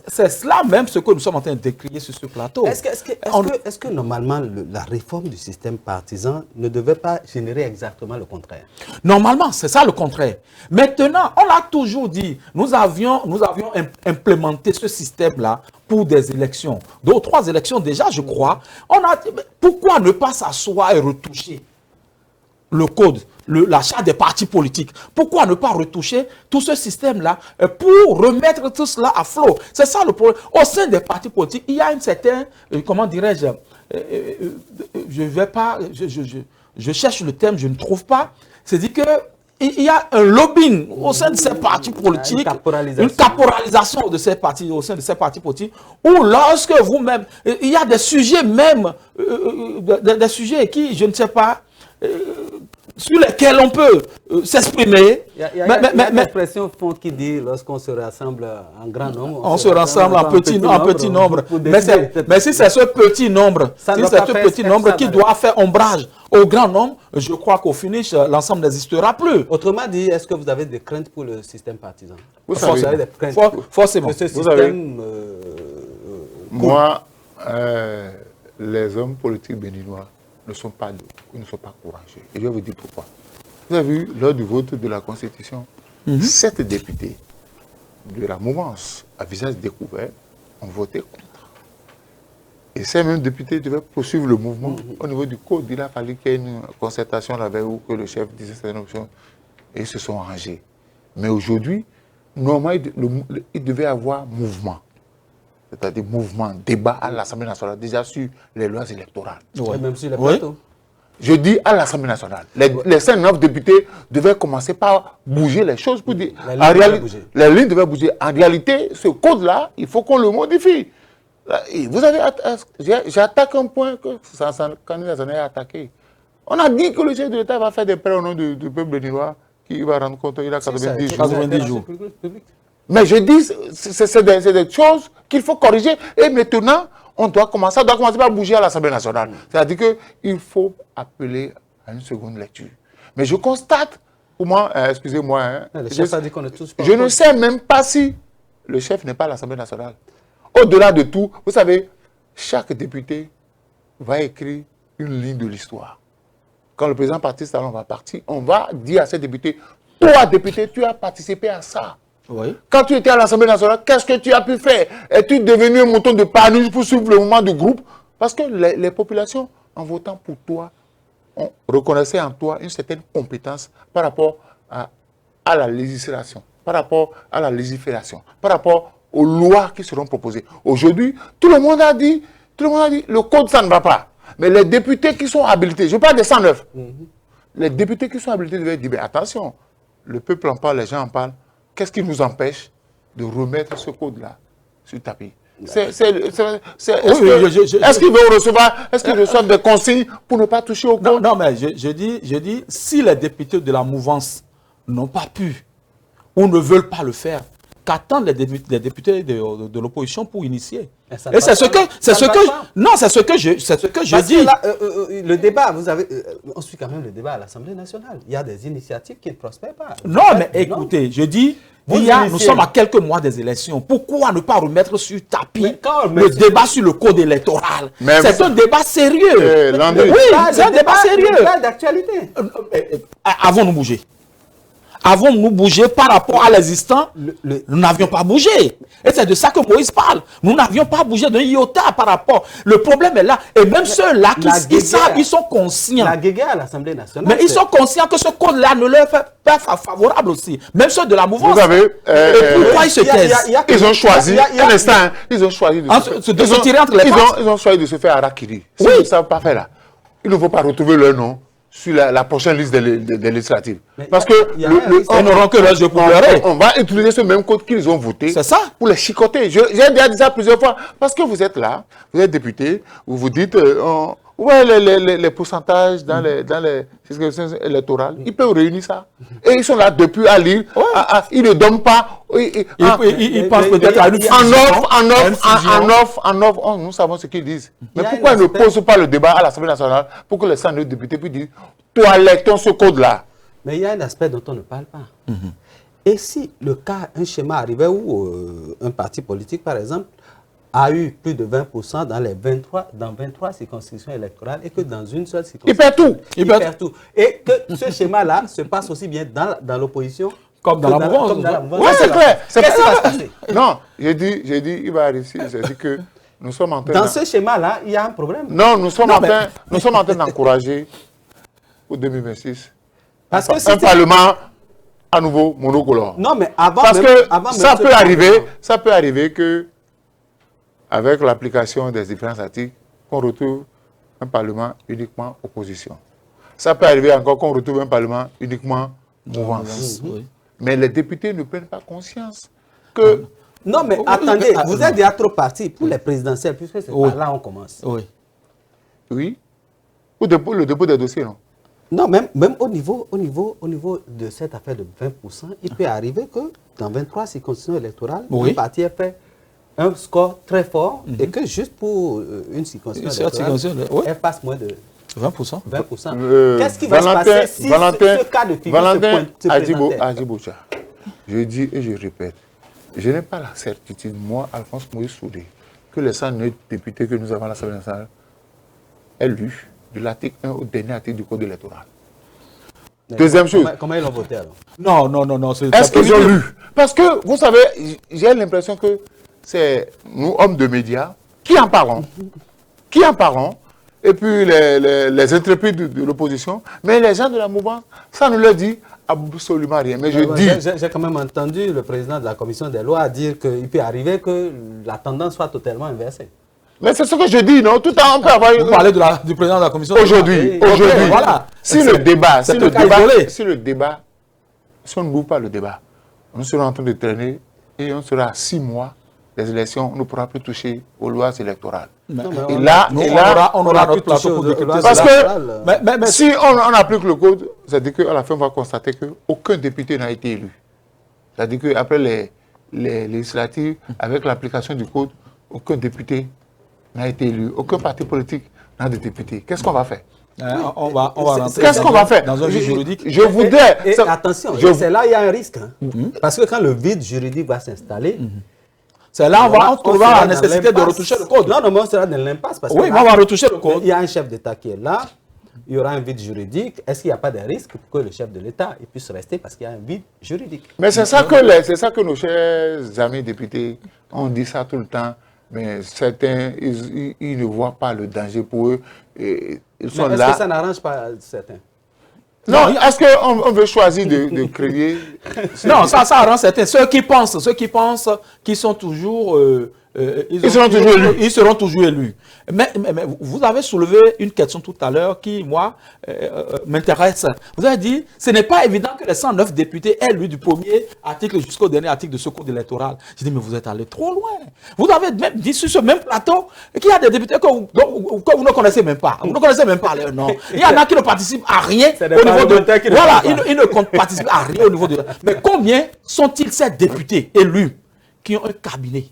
c'est cela même ce que nous sommes en train de décrier sur ce plateau. Est-ce que normalement la réforme du système partisan ne devait pas générer exactement le contraire? Normalement, c'est ça le contraire. Maintenant, on l'a toujours dit, nous avions implémenté ce système-là pour des élections. 2 ou 3 élections déjà, je crois. Pourquoi ne pas s'asseoir et retoucher le code, la charte des partis politiques? Pourquoi ne pas retoucher tout ce système-là pour remettre tout cela à flot? C'est ça le problème. Au sein des partis politiques, il y a une certaine, comment dirais-je, je cherche le terme, je ne trouve pas. C'est-à-dire qu'il y a un lobbying au sein de ces partis politiques, une caporalisation de ces partis, au sein de ces partis politiques, où lorsque vous-même, il y a des sujets même, des sujets qui, je ne sais pas, sur lesquels on peut s'exprimer. Il y a une expression qui dit lorsqu'on se rassemble en grand nombre, on se rassemble en petit nombre. Mais si c'est ce petit nombre, qui doit faire ombrage au grand nombre, je crois qu'au finish, l'ensemble n'existera plus. Autrement dit, est-ce que vous avez des craintes pour le système partisan? Forcément. Ce système, moi, les hommes politiques béninois ne sont pas courageux. Et je vais vous dire pourquoi. Vous avez vu, lors du vote de la Constitution, 7 députés de la mouvance à visage découvert ont voté contre. Et ces mêmes députés devaient poursuivre le mouvement. Au niveau du code, il a fallu qu'il y ait une concertation la veille où que le chef disait certaines options. Et ils se sont rangés. Mais aujourd'hui, normalement, il devait y avoir mouvement. C'est-à-dire mouvement, débat à l'Assemblée nationale, déjà sur les lois électorales. Ouais. Même sur les plateaux. Je dis à l'Assemblée nationale. Les 5-9 députés devaient commencer par bouger les choses pour dire. Les lignes devaient bouger. En réalité, ce code-là, il faut qu'on le modifie. Vous avez, j'attaque un point que candidat a attaqué. On a dit que le chef de l'État va faire des prêts au nom du peuple béninois, qui va rendre compte qu'il a 90 jours. Mais je dis, c'est des choses qu'il faut corriger. Et maintenant, on doit commencer par bouger à l'Assemblée nationale. C'est-à-dire qu'il faut appeler à une seconde lecture. Mais je constate, pour moi, excusez-moi, je ne sais même pas si le chef n'est pas à l'Assemblée nationale. Au-delà de tout, vous savez, chaque député va écrire une ligne de l'histoire. Quand le président Patrice Talon va partir, on va dire à ces députés, toi député, tu as participé à ça. Oui. Quand tu étais à l'Assemblée nationale, qu'est-ce que tu as pu faire? Es-tu devenu un mouton de Panurge pour suivre le mouvement du groupe? Parce que les populations, en votant pour toi, reconnaissaient en toi une certaine compétence par rapport à la législation, par rapport à la légifération, par rapport aux lois qui seront proposées. Aujourd'hui, tout le monde a dit, le code, ça ne va pas. Mais les députés qui sont habilités, je parle des 109, les députés qui sont habilités devaient dire, mais attention, le peuple en parle, les gens en parlent. Qu'est-ce qui nous empêche de remettre ce code-là sur le tapis? Est-ce qu'ils vont recevoir, reçoivent des consignes pour ne pas toucher au code? Non, mais je dis, si les députés de la mouvance n'ont pas pu ou ne veulent pas le faire, qu'attendent les députés de l'opposition pour initier? Et c'est ce que je dis. Là, le débat, on suit quand même le débat à l'Assemblée nationale. Il y a des initiatives qui ne prospèrent pas. Non, mais écoutez, je dis, nous sommes à quelques mois des élections. Pourquoi ne pas remettre sur tapis le débat sur le code électoral? C'est un débat sérieux. Oui, c'est un débat sérieux. d'actualité. Avons-nous bougé? Avons-nous bougé par rapport à l'existant? Nous n'avions pas bougé. Et c'est de ça que Moïse parle. Nous n'avions pas bougé d'un iota par rapport. Le problème est là. Et même ceux-là qui savent, ils sont conscients. La guéguerre à l'Assemblée nationale. Mais ils sont conscients que ce code-là ne leur fait pas favorable aussi. Même ceux de la mouvance. Vous savez, et pourquoi ils se taisent? Ils ont choisi, un instant, ils ont choisi de se tirer entre les pattes. Ils ont choisi de se faire harakiri. Si Oui. ils ne savent pas faire là, il ne faut pas retrouver leur nom sur la prochaine liste des législatives. Parce que on n'aura que leur jeu pour pleurer. On va utiliser ce même code qu'ils ont voté pour les chicoter. J'ai déjà dit ça plusieurs fois. Parce que vous êtes là, vous êtes député, vous vous dites, ouais, les pourcentages dans les circonscriptions électorales, ils peuvent réunir ça. Et ils sont là depuis à lire. Ils ne donnent pas. Ils pensent peut-être à une en offre, nous savons ce qu'ils disent. Mais pourquoi ils ne posent pas le débat à l'Assemblée nationale pour que les 109 députés puissent dire toilettons ce code-là? Mais il y a un aspect dont on ne parle pas. Et si le cas, un schéma arrivait où un parti politique, par exemple, a eu plus de 20% dans 23 circonscriptions électorales et que dans une seule circonscription, il perd tout. Et que ce schéma-là se passe aussi bien dans l'opposition comme dans la mouvance. Oui, c'est clair. Qu'est-ce qui va se passer? Non, j'ai dit, il va réussir. J'ai dit que nous sommes en train... Dans ce schéma-là, il y a un problème. Non, nous sommes en train d'encourager pour 2026 parce que un parlement à nouveau monocolore. Non, mais avant... Parce que ça peut arriver que avec l'application des différents articles, qu'on retrouve un parlement uniquement opposition. Ça peut arriver encore qu'on retrouve un parlement uniquement mouvance. Mais les députés ne prennent pas conscience que... Non, mais attendez, vous êtes déjà trop parti pour les présidentielles, puisque c'est par là on commence. Oui. Ou le dépôt des dossiers, non? Non, même au niveau de cette affaire de 20%, il peut arriver que dans 23 circonscriptions électorales, un parti ait fait un score très fort et que juste pour une circonscription électorale, elle passe moins de 20%. 20%. Qu'est-ce qui va se passer si ce cas de figure se présentait? Adjiboucha, je dis et je répète, je n'ai pas la certitude, moi, Alphonse Moïse Soudé, que les 109 députés que nous avons à l'Assemblée nationale aient lu de l'article 1 au dernier article du Code électoral. Deuxième chose. Comment ils l'ont voté alors? Non. Est-ce qu'ils ont lu? Parce que, vous savez, j'ai l'impression que c'est nous, hommes de médias, qui en parlons. Et puis les intrépides de l'opposition, mais les gens de la mouvance, ça ne leur dit absolument rien. Mais j'ai quand même entendu le président de la commission des lois dire qu'il peut arriver que la tendance soit totalement inversée. Mais c'est ce que je dis, non? Tout le temps, on peut avoir... Vous parlez du président de la commission. Aujourd'hui, voilà. Si on ne bouge pas le débat, on sera en train de traîner et on sera à 6 mois des élections, on ne pourra plus toucher aux lois électorales. On aura notre plateau pour discuter. Parce que si on applique le code, c'est-à-dire qu'à la fin, on va constater qu'aucun député n'a été élu. C'est-à-dire qu'après les législatives, avec l'application du code, aucun député n'a été élu. Aucun parti politique n'a de député. Qu'est-ce qu'on va faire? On va rentrer. Qu'est-ce qu'on va faire dans un vide juridique? Je voudrais... Et attention, c'est là il y a un risque. Parce que quand le vide juridique va s'installer, c'est là on trouvera la nécessité de retoucher le code. Non, mais on sera dans l'impasse. Oui, mais on va retoucher le code. Il y a un chef d'État qui est là, il y aura un vide juridique. Est-ce qu'il n'y a pas de risque pour que le chef de l'État puisse rester parce qu'il y a un vide juridique? Mais c'est ça que nos chers amis députés ont dit ça tout le temps. Mais certains, ils ne voient pas le danger pour eux. Ils sont mais là. Est-ce que ça n'arrange pas certains? Non, est-ce qu'on veut choisir de créer... Non, ça arrange certains. Ceux qui pensent qu'ils sont toujours... ils seront toujours élus. Mais vous avez soulevé une question tout à l'heure qui, moi, m'intéresse. Vous avez dit, ce n'est pas évident que les 109 députés aient lu du premier article jusqu'au dernier article de ce code électoral. Je dis, mais vous êtes allé trop loin. Vous avez même dit sur ce même plateau qu'il y a des députés que vous ne connaissez même pas. Vous ne connaissez même pas leur nom. Il y en a qui ne participent à rien au niveau de... Voilà, ils ne participent à rien au niveau de... Mais combien sont-ils ces députés élus qui ont un cabinet?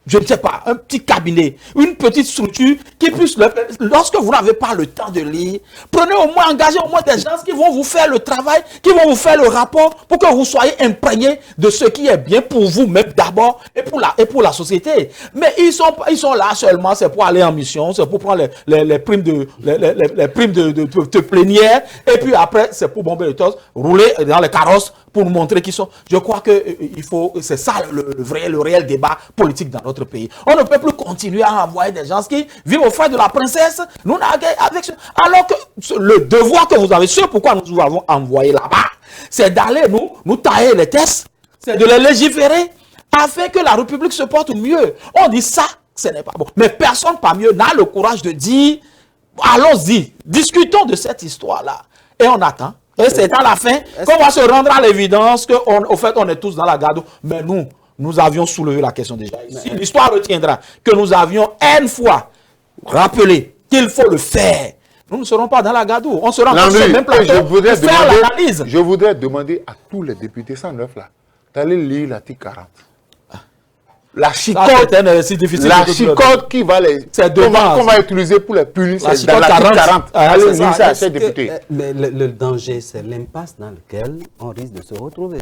je ne sais pas, un petit cabinet, une petite structure qui puisse, lorsque vous n'avez pas le temps de lire, prenez au moins, engagez au moins des gens qui vont vous faire le travail, qui vont vous faire le rapport pour que vous soyez imprégnés de ce qui est bien pour vous-même d'abord et pour la société. Mais ils sont là seulement, c'est pour aller en mission, c'est pour prendre les primes de plénière et puis après, c'est pour bomber le torse, rouler dans les carrosses pour montrer qu'ils sont. Je crois que c'est ça le réel débat politique dans notre pays. On ne peut plus continuer à envoyer des gens qui vivent au frais de la princesse. Nous, alors que le devoir que vous avez, ce pourquoi nous vous avons envoyé là-bas, c'est d'aller nous tailler les tests, c'est de les légiférer afin que la République se porte mieux. On dit ça, ce n'est pas bon. Mais personne pas mieux n'a le courage de dire, allons-y, discutons de cette histoire-là. Et on attend. Et c'est à la fin qu'on va se rendre à l'évidence qu'au fait, on est tous dans la garde. Mais nous avions soulevé la question déjà. Si l'histoire retiendra que nous avions une fois rappelé qu'il faut le faire, nous ne serons pas dans la garde. On sera sur le même plateau pour faire l'analyse. Je voudrais demander à tous les députés 109 là d'aller lire l'article 40. La chicote qui va qu'on va utiliser pour les punir, c'est dans l'article 40. Allez lire ça à ces députés. Mais le danger, c'est l'impasse dans laquelle on risque de se retrouver.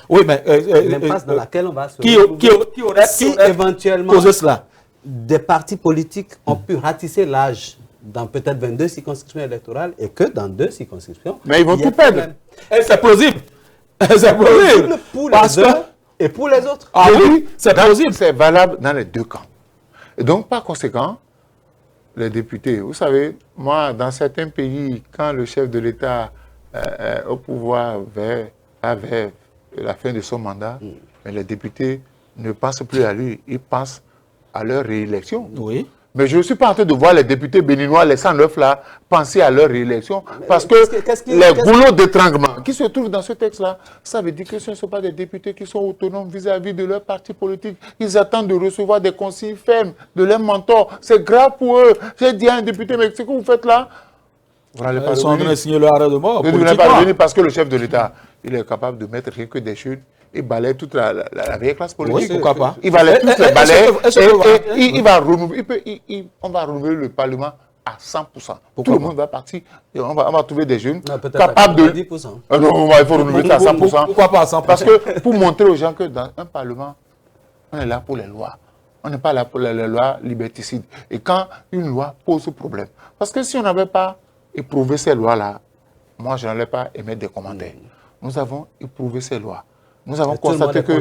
Oui, mais l'impasse dans laquelle on va se retrouver. Qui aurait éventuellement causé cela? Des partis politiques ont pu ratisser l'âge dans peut-être 22 circonscriptions électorales et que dans 2 circonscriptions. Mais ils vont tout perdre. C'est plausible. C'est plausible. Pour les uns et pour les autres. Ah oui, c'est plausible. C'est valable dans les deux camps. Et donc, par conséquent, les députés, vous savez, moi, dans certains pays, quand le chef de l'État au pouvoir vers la fin de son mandat, mais les députés ne pensent plus à lui, ils pensent à leur réélection. Oui. Mais je ne suis pas en train de voir les députés béninois, les 109 là, penser à leur réélection. Parce que les boulots d'étranglement qui se trouvent dans ce texte-là, ça veut dire que ce ne sont pas des députés qui sont autonomes vis-à-vis de leur parti politique. Ils attendent de recevoir des consignes fermes de leurs mentors. C'est grave pour eux. J'ai dit à un député, mais ce que vous faites là, vous n'allez pas Ils sont en train de signer le arrêt de mort. Vous n'allez pas revenir parce que le chef de l'État, il est capable de mettre rien que des chutes. Il balaye toute la vieille classe politique. Oui, pourquoi pas. Il balaye toutes les balais. Il va renouveler, on va renouveler le Parlement à 100%. Tout le monde va partir. Et on va trouver des jeunes capables de... 10%. Non, il faut renouveler ça à 100%. Pourquoi pas à 100%? Parce que pour montrer aux gens que dans un Parlement, on est là pour les lois. On n'est pas là pour les lois liberticides. Et quand une loi pose problème. Parce que si on n'avait pas éprouvé ces lois-là, moi, je n'allais pas émettre des commentaires. Nous avons éprouvé ces lois. Nous avons constaté que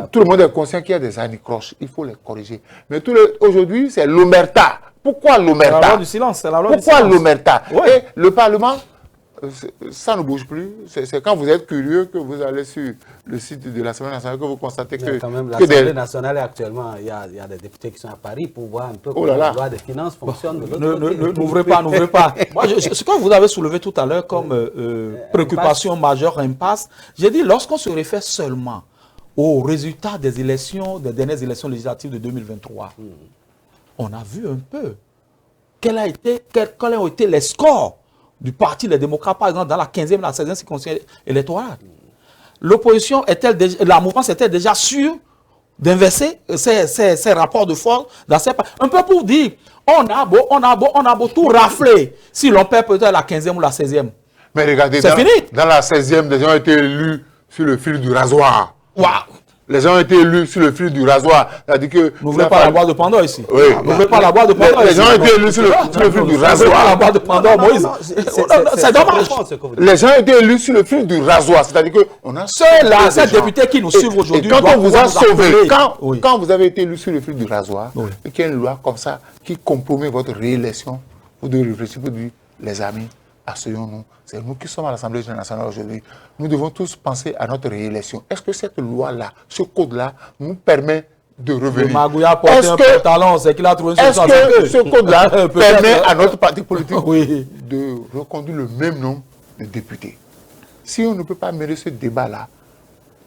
tout le monde est conscient qu'il y a des anicroches. Il faut les corriger. Mais aujourd'hui, c'est l'omerta. Pourquoi l'omerta? C'est la loi du silence. Pourquoi l'omerta? Et le Parlement, ça ne bouge plus. C'est quand vous êtes curieux que vous allez sur le site de l'Assemblée nationale que vous constatez que... Quand même, l'Assemblée nationale, actuellement, il y a des députés qui sont à Paris pour voir un peu comment la loi des finances fonctionne. N'ouvrez pas. Moi, ce que vous avez soulevé tout à l'heure comme préoccupation majeure, impasse, j'ai dit, lorsqu'on se réfère seulement aux résultats des élections, des dernières élections législatives de 2023, on a vu un peu quels ont été les scores du Parti des démocrates, par exemple, dans la 15e, la 16e circonscription électorale. L'opposition la mouvance était déjà sûre d'inverser ces rapports de force dans ces partis. Un peu pour dire, on a beau tout rafler si l'on perd peut-être la 15e ou la 16e. Mais regardez, dans la 16e, les gens ont été élus sur le fil du rasoir. Waouh! Les gens ont été élus sur le fil du rasoir. C'est-à-dire que... N'ouvrez pas la boîte de Pandore ici. Oui. N'ouvrez pas la boîte de Pandore ici. Les gens ont été élus sur le fil du rasoir. N'ouvrez pas la boîte de Pandore, Moïse. C'est dommage. Les gens ont été élus sur le fil du rasoir. C'est-à-dire qu'on a... Ceux-là, ces députés qui nous suivent aujourd'hui... Quand on vous a sauvé, quand vous avez été élu sur le fil du rasoir, et qu'il y a une loi comme ça qui compromet votre réélection, vous devez réfléchir pour dire, les amis, asseyons-nous. C'est nous qui sommes à l'Assemblée nationale aujourd'hui. Nous devons tous penser à notre réélection. Est-ce que cette loi-là, ce code-là, nous permet de revenir? Magouya porte un pantalon, c'est qu'il a trouvé Est-ce que ce code-là permet à notre parti politique de reconduire le même nombre de députés? Si on ne peut pas mener ce débat-là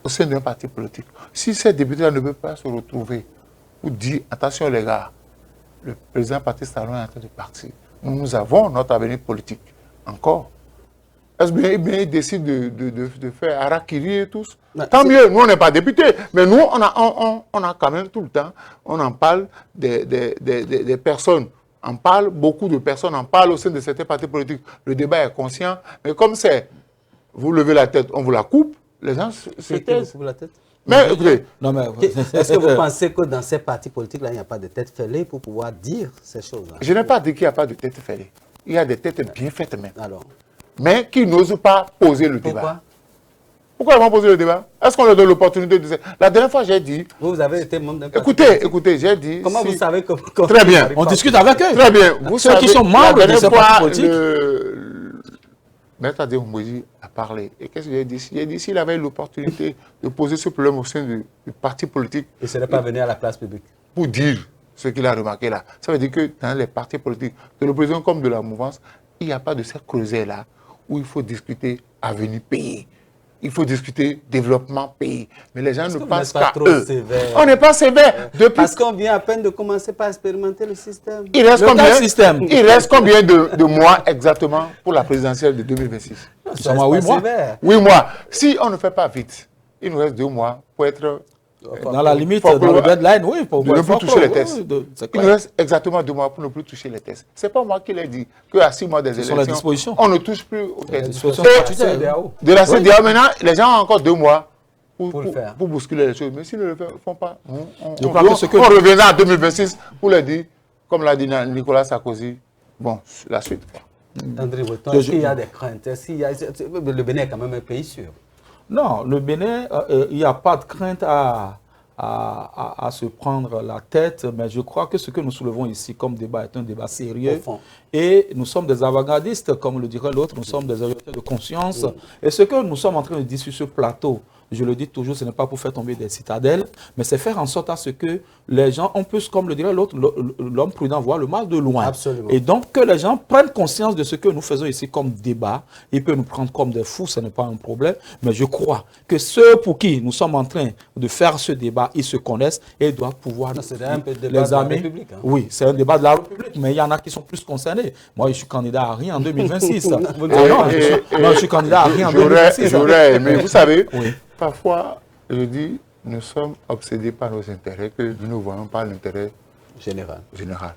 au sein d'un parti politique, si ces députés-là ne peuvent pas se retrouver pour dire, attention les gars, le président Patrice Talon est en train de partir. Nous avons notre avenir politique encore. Est-ce bien ils décident de faire harakiri et tous? Non, Tant mieux, nous on n'est pas députés, mais nous on a quand même tout le temps, on en parle des personnes. On parle, beaucoup de personnes en parlent au sein de certains partis politiques. Le débat est conscient, mais comme c'est, vous levez la tête, on vous la coupe, les gens se taisent. La tête? Mais écoutez, Non, mais... Est-ce que vous pensez que dans ces partis politiques-là, il n'y a pas de tête fêlée pour pouvoir dire ces choses-là? je n'ai pas dit qu'il n'y a pas de tête fêlée. Il y a des têtes bien faites même. Alors, Mais qui n'osent pas poser le débat. pourquoi? Pourquoi ils vont poser le débat? Est-ce qu'on leur donne l'opportunité de dire? La dernière fois, j'ai dit... Vous avez été membre d'un parti Écoutez, politique. écoutez, j'ai dit... Comment si- vous savez que... Très bien. On discute avec eux. Très bien. Vous Ceux savez, qui sont membres la de dernière ces partis fois, politiques. Maître Adé Mbouji a parlé. Et qu'est-ce que j'ai dit? J'ai dit, s'il avait l'opportunité de poser ce problème au sein du parti politique Il ne serait pas venu à la place publique. pour dire ce qu'il a remarqué là, ça veut dire que dans les partis politiques, de l'opposition comme de la mouvance, il n'y a pas de cette creuset-là où il faut discuter avenir pays. Il faut discuter développement pays. Mais les gens ne que pensent vous n'êtes qu'à pas trop eux. sévère? On n'est pas sévère. Depuis Parce qu'on vient à peine de commencer par expérimenter le système. Il reste Le combien, quel système? il reste combien de mois exactement pour la présidentielle de 2026? Nous sommes à 8 mois. 8 mois. Si on ne fait pas vite, il nous reste 2 mois pour être... Dans la limite, Faut dans le que- deadline, oui. Pour de ne plus faut- toucher les oui, tests. c'est Il nous clair. reste exactement 2 mois pour ne plus toucher les tests. Ce n'est pas moi qui l'ai dit qu'à 6 mois des Ce sont les élections, dispositions. on ne touche plus aux tests. dispositions Et statutaires. CEDEAO. de la CEDEAO, maintenant, les gens ont encore 2 mois Pour le faire. pour bousculer les choses. Mais s'ils ne le font pas, Je crois que ce que- on reviendra en 2026 pour leur dire, comme l'a dit Nicolas Sarkozy, bon, la suite. André Breton, Je- est-ce qu'il y a des craintes? Le Bénin est quand même un pays sûr. Non, le Bénin, il n'y a pas de crainte à se prendre la tête, mais je crois que ce que nous soulevons ici comme débat est un débat sérieux. Au fond. Et nous sommes des avant-gardistes, comme le dirait l'autre, nous sommes des orientateurs de conscience. Et ce que nous sommes en train de dire sur ce plateau, je le dis toujours, ce n'est pas pour faire tomber des citadelles, mais c'est faire en sorte à ce que les gens, on peut, comme le dirait l'autre, l'homme prudent voit le mal de loin. Absolument. Et donc que les gens prennent conscience de ce que nous faisons ici comme débat. Ils peuvent nous prendre comme des fous, ce n'est pas un problème. Mais je crois que ceux pour qui nous sommes en train de faire ce débat, ils se connaissent et doivent pouvoir... Non, c'est un peu le débat de la République, hein. Oui, c'est un débat de la République, mais il y en a qui sont plus concernés. Moi, je suis candidat à rien en 2026. Vous Ah le non, savez. je suis candidat à rien en J'aurais 2026. j'aurais aimé, vous savez, Oui. parfois, je dis, nous sommes obsédés par nos intérêts, que nous ne voyons pas l'intérêt Général. général.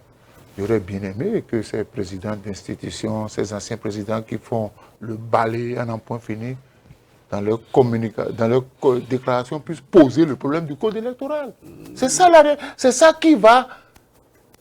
J'aurais bien aimé que ces présidents d'institutions, ces anciens présidents qui font le balai en un point fini, dans leur déclaration, puissent poser le problème du code électoral. C'est ça, c'est ça qui va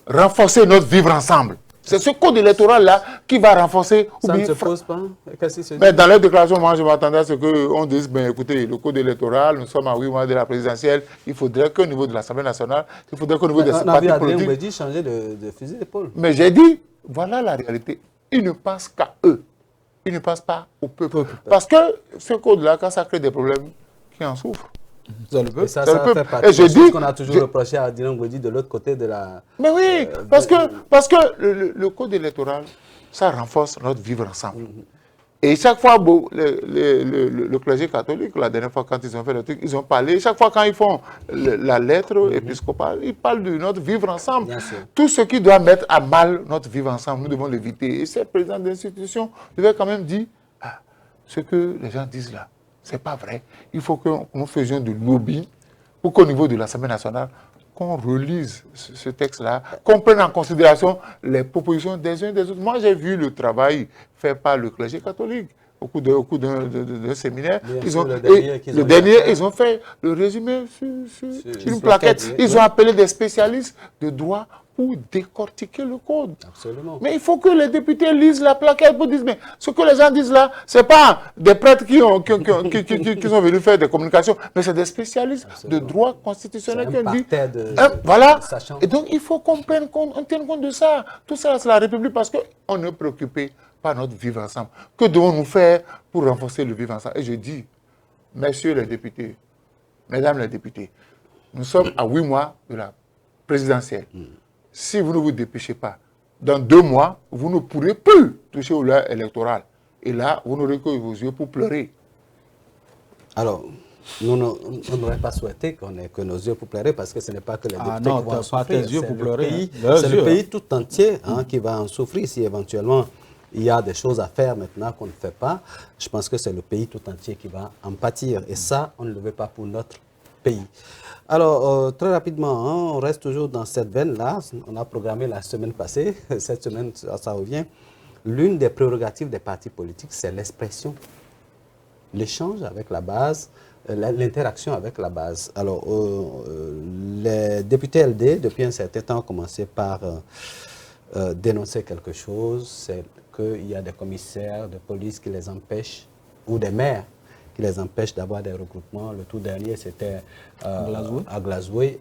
renforcer notre vivre ensemble. C'est ce code électoral-là qui va renforcer... ou Ça ne bien se pose pas? Qu'est-ce qui se dit? mais dans leur déclaration, moi, je m'attendais à ce qu'on dise, ben, écoutez, le code électoral, nous sommes à 8 mois de la présidentielle, il faudrait qu'au niveau de l'Assemblée nationale, il faudrait qu'au niveau des On a partis vu Adrien politiques... Mbedi changer de fusil d'épaule. Mais j'ai dit, voilà la réalité. Ils ne pensent qu'à eux. Ils ne pensent pas au peuple. Parce que ce code-là, quand ça crée des problèmes, qui en souffrent? C'est le Et peuple. ça, C'est le ça peuple. fait partie Et je des choses dis- qu'on a toujours je- reproché à Adrien Mbedi de l'autre côté de la... Mais oui, parce que le code électoral, ça renforce notre vivre ensemble. Et chaque fois, bon, le clergé catholique, la dernière fois quand ils ont fait le truc, ils ont parlé, chaque fois quand ils font la lettre épiscopale, ils parlent de notre vivre ensemble. Bien sûr. Tout ce qui doit mettre à mal notre vivre ensemble, nous devons l'éviter. Et ces présidents d'institutions devaient quand même dire, ah, ce que les gens disent là, c'est pas vrai. Il faut que nous faisions du lobby pour qu'au niveau de l'Assemblée nationale, qu'on relise ce texte-là, qu'on prenne en considération les propositions des uns et des autres. Moi, j'ai vu le travail fait par le clergé catholique au cours d'un séminaire. Bien Ils sûr, ont, le dernier qu'ils ont eu à faire. ils ont fait le résumé sur Sur une une plaquette. plaquette, Ils oui. ont appelé des spécialistes de droit pour décortiquer le code. Absolument. Mais il faut que les députés lisent la plaquette pour dire, mais ce que les gens disent là, ce n'est pas des prêtres qui sont venus faire des communications, mais c'est des spécialistes Absolument. de droit constitutionnel C'est qui un ont dit. parterre de- Voilà. de sachants. Et donc, il faut qu'on tienne compte de ça. Tout ça, c'est la République parce qu'on est préoccupé par notre vivre ensemble. Que devons-nous faire pour renforcer le vivre ensemble? Et je dis, messieurs les députés, mesdames les députés, nous sommes à 8 mois de la présidentielle. Si vous ne vous dépêchez pas, dans 2 mois, vous ne pourrez plus toucher au loi électoral. Et là, vous n'aurez que vos yeux pour pleurer. Alors, on n'aurait pas souhaité qu'on ait que nos yeux pour pleurer parce que ce n'est pas que les Ah députés non, qui vont en t'as pas souffrir. tes yeux C'est pour le pleurer, pays- hein. Leurs C'est yeux, le pays hein. tout entier qui va en souffrir si éventuellement il y a des choses à faire maintenant qu'on ne fait pas, je pense que c'est le pays tout entier qui va en pâtir. Et ça, on ne le veut pas pour notre pays. Alors, très rapidement, hein, on reste toujours dans cette veine-là. On a programmé la semaine passée. Cette semaine, ça revient. L'une des prérogatives des partis politiques, c'est l'expression, l'échange avec la base, l'interaction avec la base. Alors, les députés LD, depuis un certain temps, ont commencé par dénoncer quelque chose, c'est qu'il y a des commissaires de police qui les empêchent, ou des maires qui les empêchent d'avoir des regroupements. Le tout dernier, c'était à Glazoué.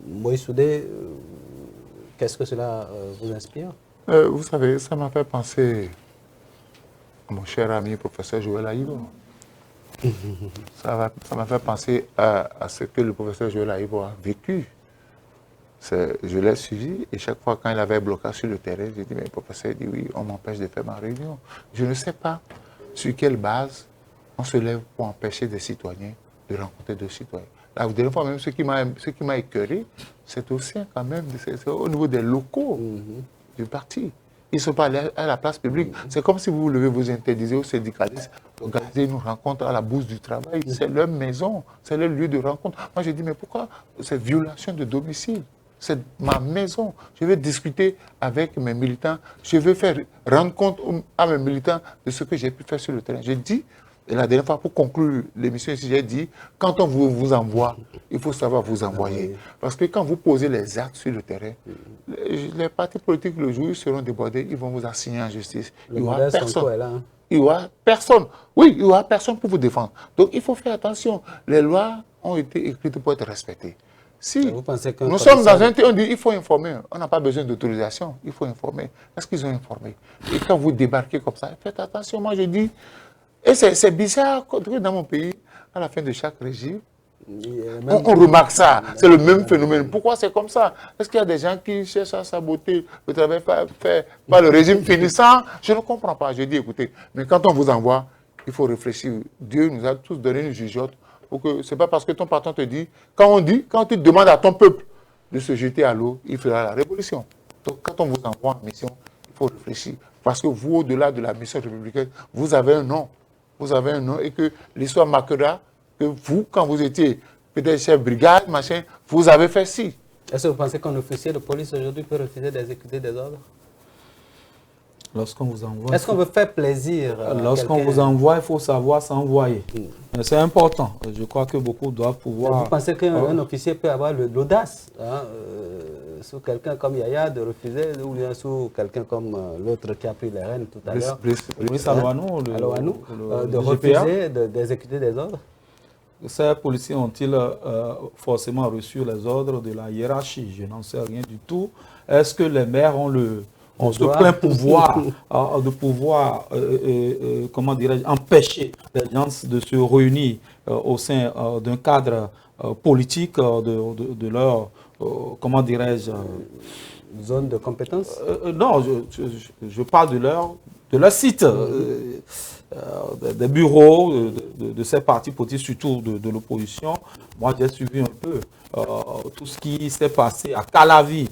Moïse Soudé, qu'est-ce que cela vous inspire? Vous savez, ça m'a fait penser à mon cher ami professeur Joël Aïbo. Ça m'a fait penser à ce que le professeur Joël Aïbo a vécu. Je l'ai suivi et chaque fois quand il avait un blocage sur le terrain, j'ai dit, mais le professeur dit oui, on m'empêche de faire ma réunion. Je ne sais pas sur quelle base on se lève pour empêcher des citoyens de rencontrer d'autres citoyens. La dernière fois même, ce qui m'a écœuré, c'est aussi quand même au niveau des locaux du parti. Ils ne sont pas allés à la place publique. C'est comme si vous devez vous interdire aux syndicalistes d'organiser une rencontre à la Bourse du Travail. C'est leur maison, c'est leur lieu de rencontre. Moi, j'ai dit, mais pourquoi cette violation de domicile? C'est ma maison. Je vais discuter avec mes militants. Je vais faire rendre compte à mes militants de ce que j'ai pu faire sur le terrain. J'ai dit, et la dernière fois, pour conclure l'émission ici, j'ai dit, quand on vous envoie, il faut savoir vous envoyer. Parce que quand vous posez les actes sur le terrain, les partis politiques, le jour où ils seront débordés, ils vont vous assigner en justice. Il n'y aura personne. Il n'y aura personne. Oui, il n'y aura personne pour vous défendre. Donc, il faut faire attention. Les lois ont été écrites pour être respectées. Si nous sommes dans un on dit il faut informer, on n'a pas besoin d'autorisation, il faut informer. Est-ce qu'ils ont informé? Et quand vous débarquez comme ça, faites attention. Moi, je dis, et c'est bizarre que dans mon pays, à la fin de chaque régime, on remarque ça. C'est le même phénomène. Pourquoi c'est comme ça? Est-ce qu'il y a des gens qui cherchent à saboter le travail fait par le régime finissant? Je ne comprends pas. Je dis, écoutez, mais quand on vous envoie, il faut réfléchir. Dieu nous a tous donné une jugeote. Ce n'est pas parce que ton patron te dit, quand tu demandes à ton peuple de se jeter à l'eau, il fera la révolution. Donc quand on vous envoie en mission, il faut réfléchir. Parce que vous, au-delà de la mission républicaine, vous avez un nom. Vous avez un nom et que l'histoire marquera que vous, quand vous étiez peut-être chef brigade, machin, vous avez fait ci. Est-ce que vous pensez qu'un officier de police aujourd'hui peut refuser d'exécuter des ordres? Lorsqu'on vous envoie... Est-ce qu'on veut faire plaisir lorsqu'on vous envoie, il faut savoir s'envoyer. C'est important. Je crois que beaucoup doivent pouvoir... Vous pensez qu'un officier peut avoir l'audace sous quelqu'un comme Yaya de refuser, ou bien sous quelqu'un comme l'autre qui a pris les rênes tout à l'heure, de refuser d'exécuter des ordres? Ces policiers ont-ils forcément reçu les ordres de la hiérarchie? Je n'en sais rien du tout. Est-ce que les maires ont ce plein pouvoir de pouvoir, comment dirais-je, empêcher les gens de se réunir au sein d'un cadre politique de leur, comment dirais-je, zone de compétence? Non, je parle de leur site, des bureaux de ces partis politiques, surtout de l'opposition. Moi, j'ai suivi un peu tout ce qui s'est passé à Calavi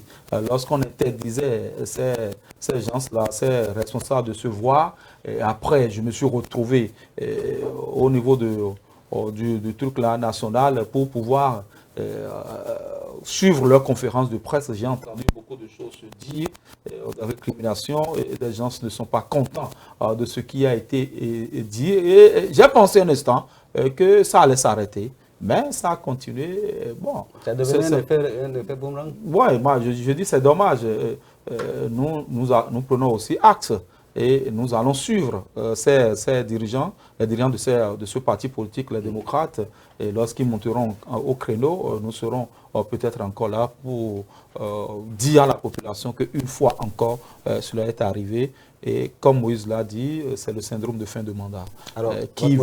lorsqu'on interdisait ces gens-là, ces responsables de se voir. Et après, je me suis retrouvé au niveau du truc là, national pour pouvoir suivre leur conférence de presse. J'ai entendu beaucoup de choses se dire, de récrimination, et les gens ne sont pas contents de ce qui a été dit. Et j'ai pensé un instant que ça allait s'arrêter. Mais ça a continué. Bon, ça devenait un effet boomerang. Oui, moi je dis c'est dommage. Nous prenons aussi acte et nous allons suivre ces dirigeants, les dirigeants de ce parti politique, les démocrates. Et lorsqu'ils monteront au créneau, nous serons peut-être encore là pour dire à la population qu'une fois encore, cela est arrivé. Et comme Moïse l'a dit, c'est le syndrome de fin de mandat. Alors, qui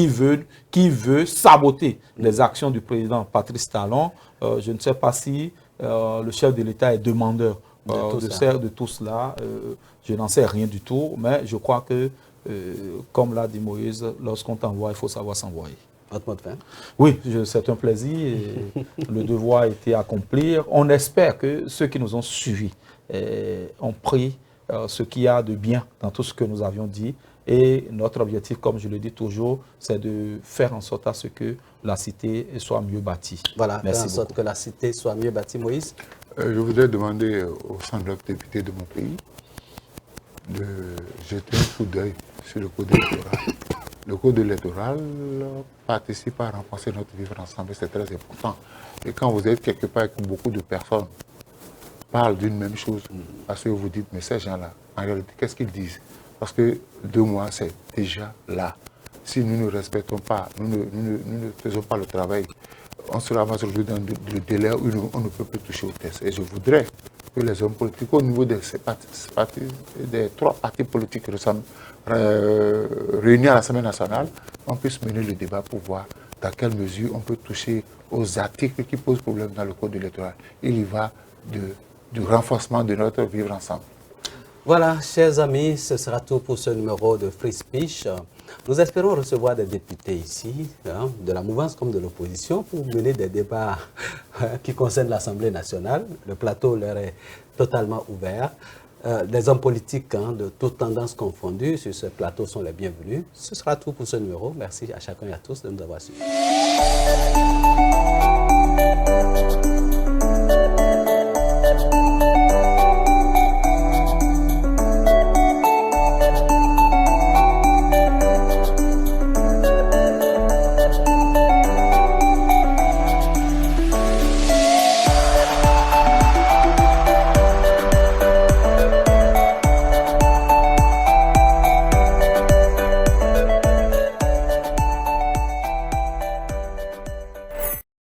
veut saboter les actions du président Patrice Talon. Je ne sais pas si le chef de l'État est demandeur de tout cela. Je n'en sais rien du tout, mais je crois que, comme l'a dit Moïse, lorsqu'on t'envoie, il faut savoir s'envoyer. Votre mot de fin? Oui, c'est un plaisir. Le devoir a été accompli. On espère que ceux qui nous ont suivis ont pris ce qu'il y a de bien dans tout ce que nous avions dit. Et notre objectif, comme je le dis toujours, c'est de faire en sorte à ce que la cité soit mieux bâtie. Voilà, merci faire en sorte que la cité soit mieux bâtie. Moïse? Je voudrais demander aux 109 députés de mon pays de jeter un coup d'œil sur le code électoral. Le code électoral participe à renforcer notre vivre ensemble, c'est très important. Et quand vous êtes quelque part avec beaucoup de personnes parlent d'une même chose, parce que vous dites, mais ces gens-là, en réalité, qu'est-ce qu'ils disent? Parce que 2 mois, c'est déjà là. Si nous ne respectons pas, nous ne faisons pas le travail, on se ramasse aujourd'hui dans le délai où on ne peut plus toucher au test. Et je voudrais que les hommes politiques, au niveau des 3 partis politiques réunis à l'Assemblée nationale, on puisse mener le débat pour voir dans quelle mesure on peut toucher aux articles qui posent problème dans le code électoral. Il y va du renforcement de notre vivre ensemble. Voilà, chers amis, ce sera tout pour ce numéro de Free Speech. Nous espérons recevoir des députés ici, de la mouvance comme de l'opposition, pour mener des débats qui concernent l'Assemblée nationale. Le plateau leur est totalement ouvert. Les hommes politiques de toutes tendances confondues sur ce plateau sont les bienvenus. Ce sera tout pour ce numéro. Merci à chacun et à tous de nous avoir suivis.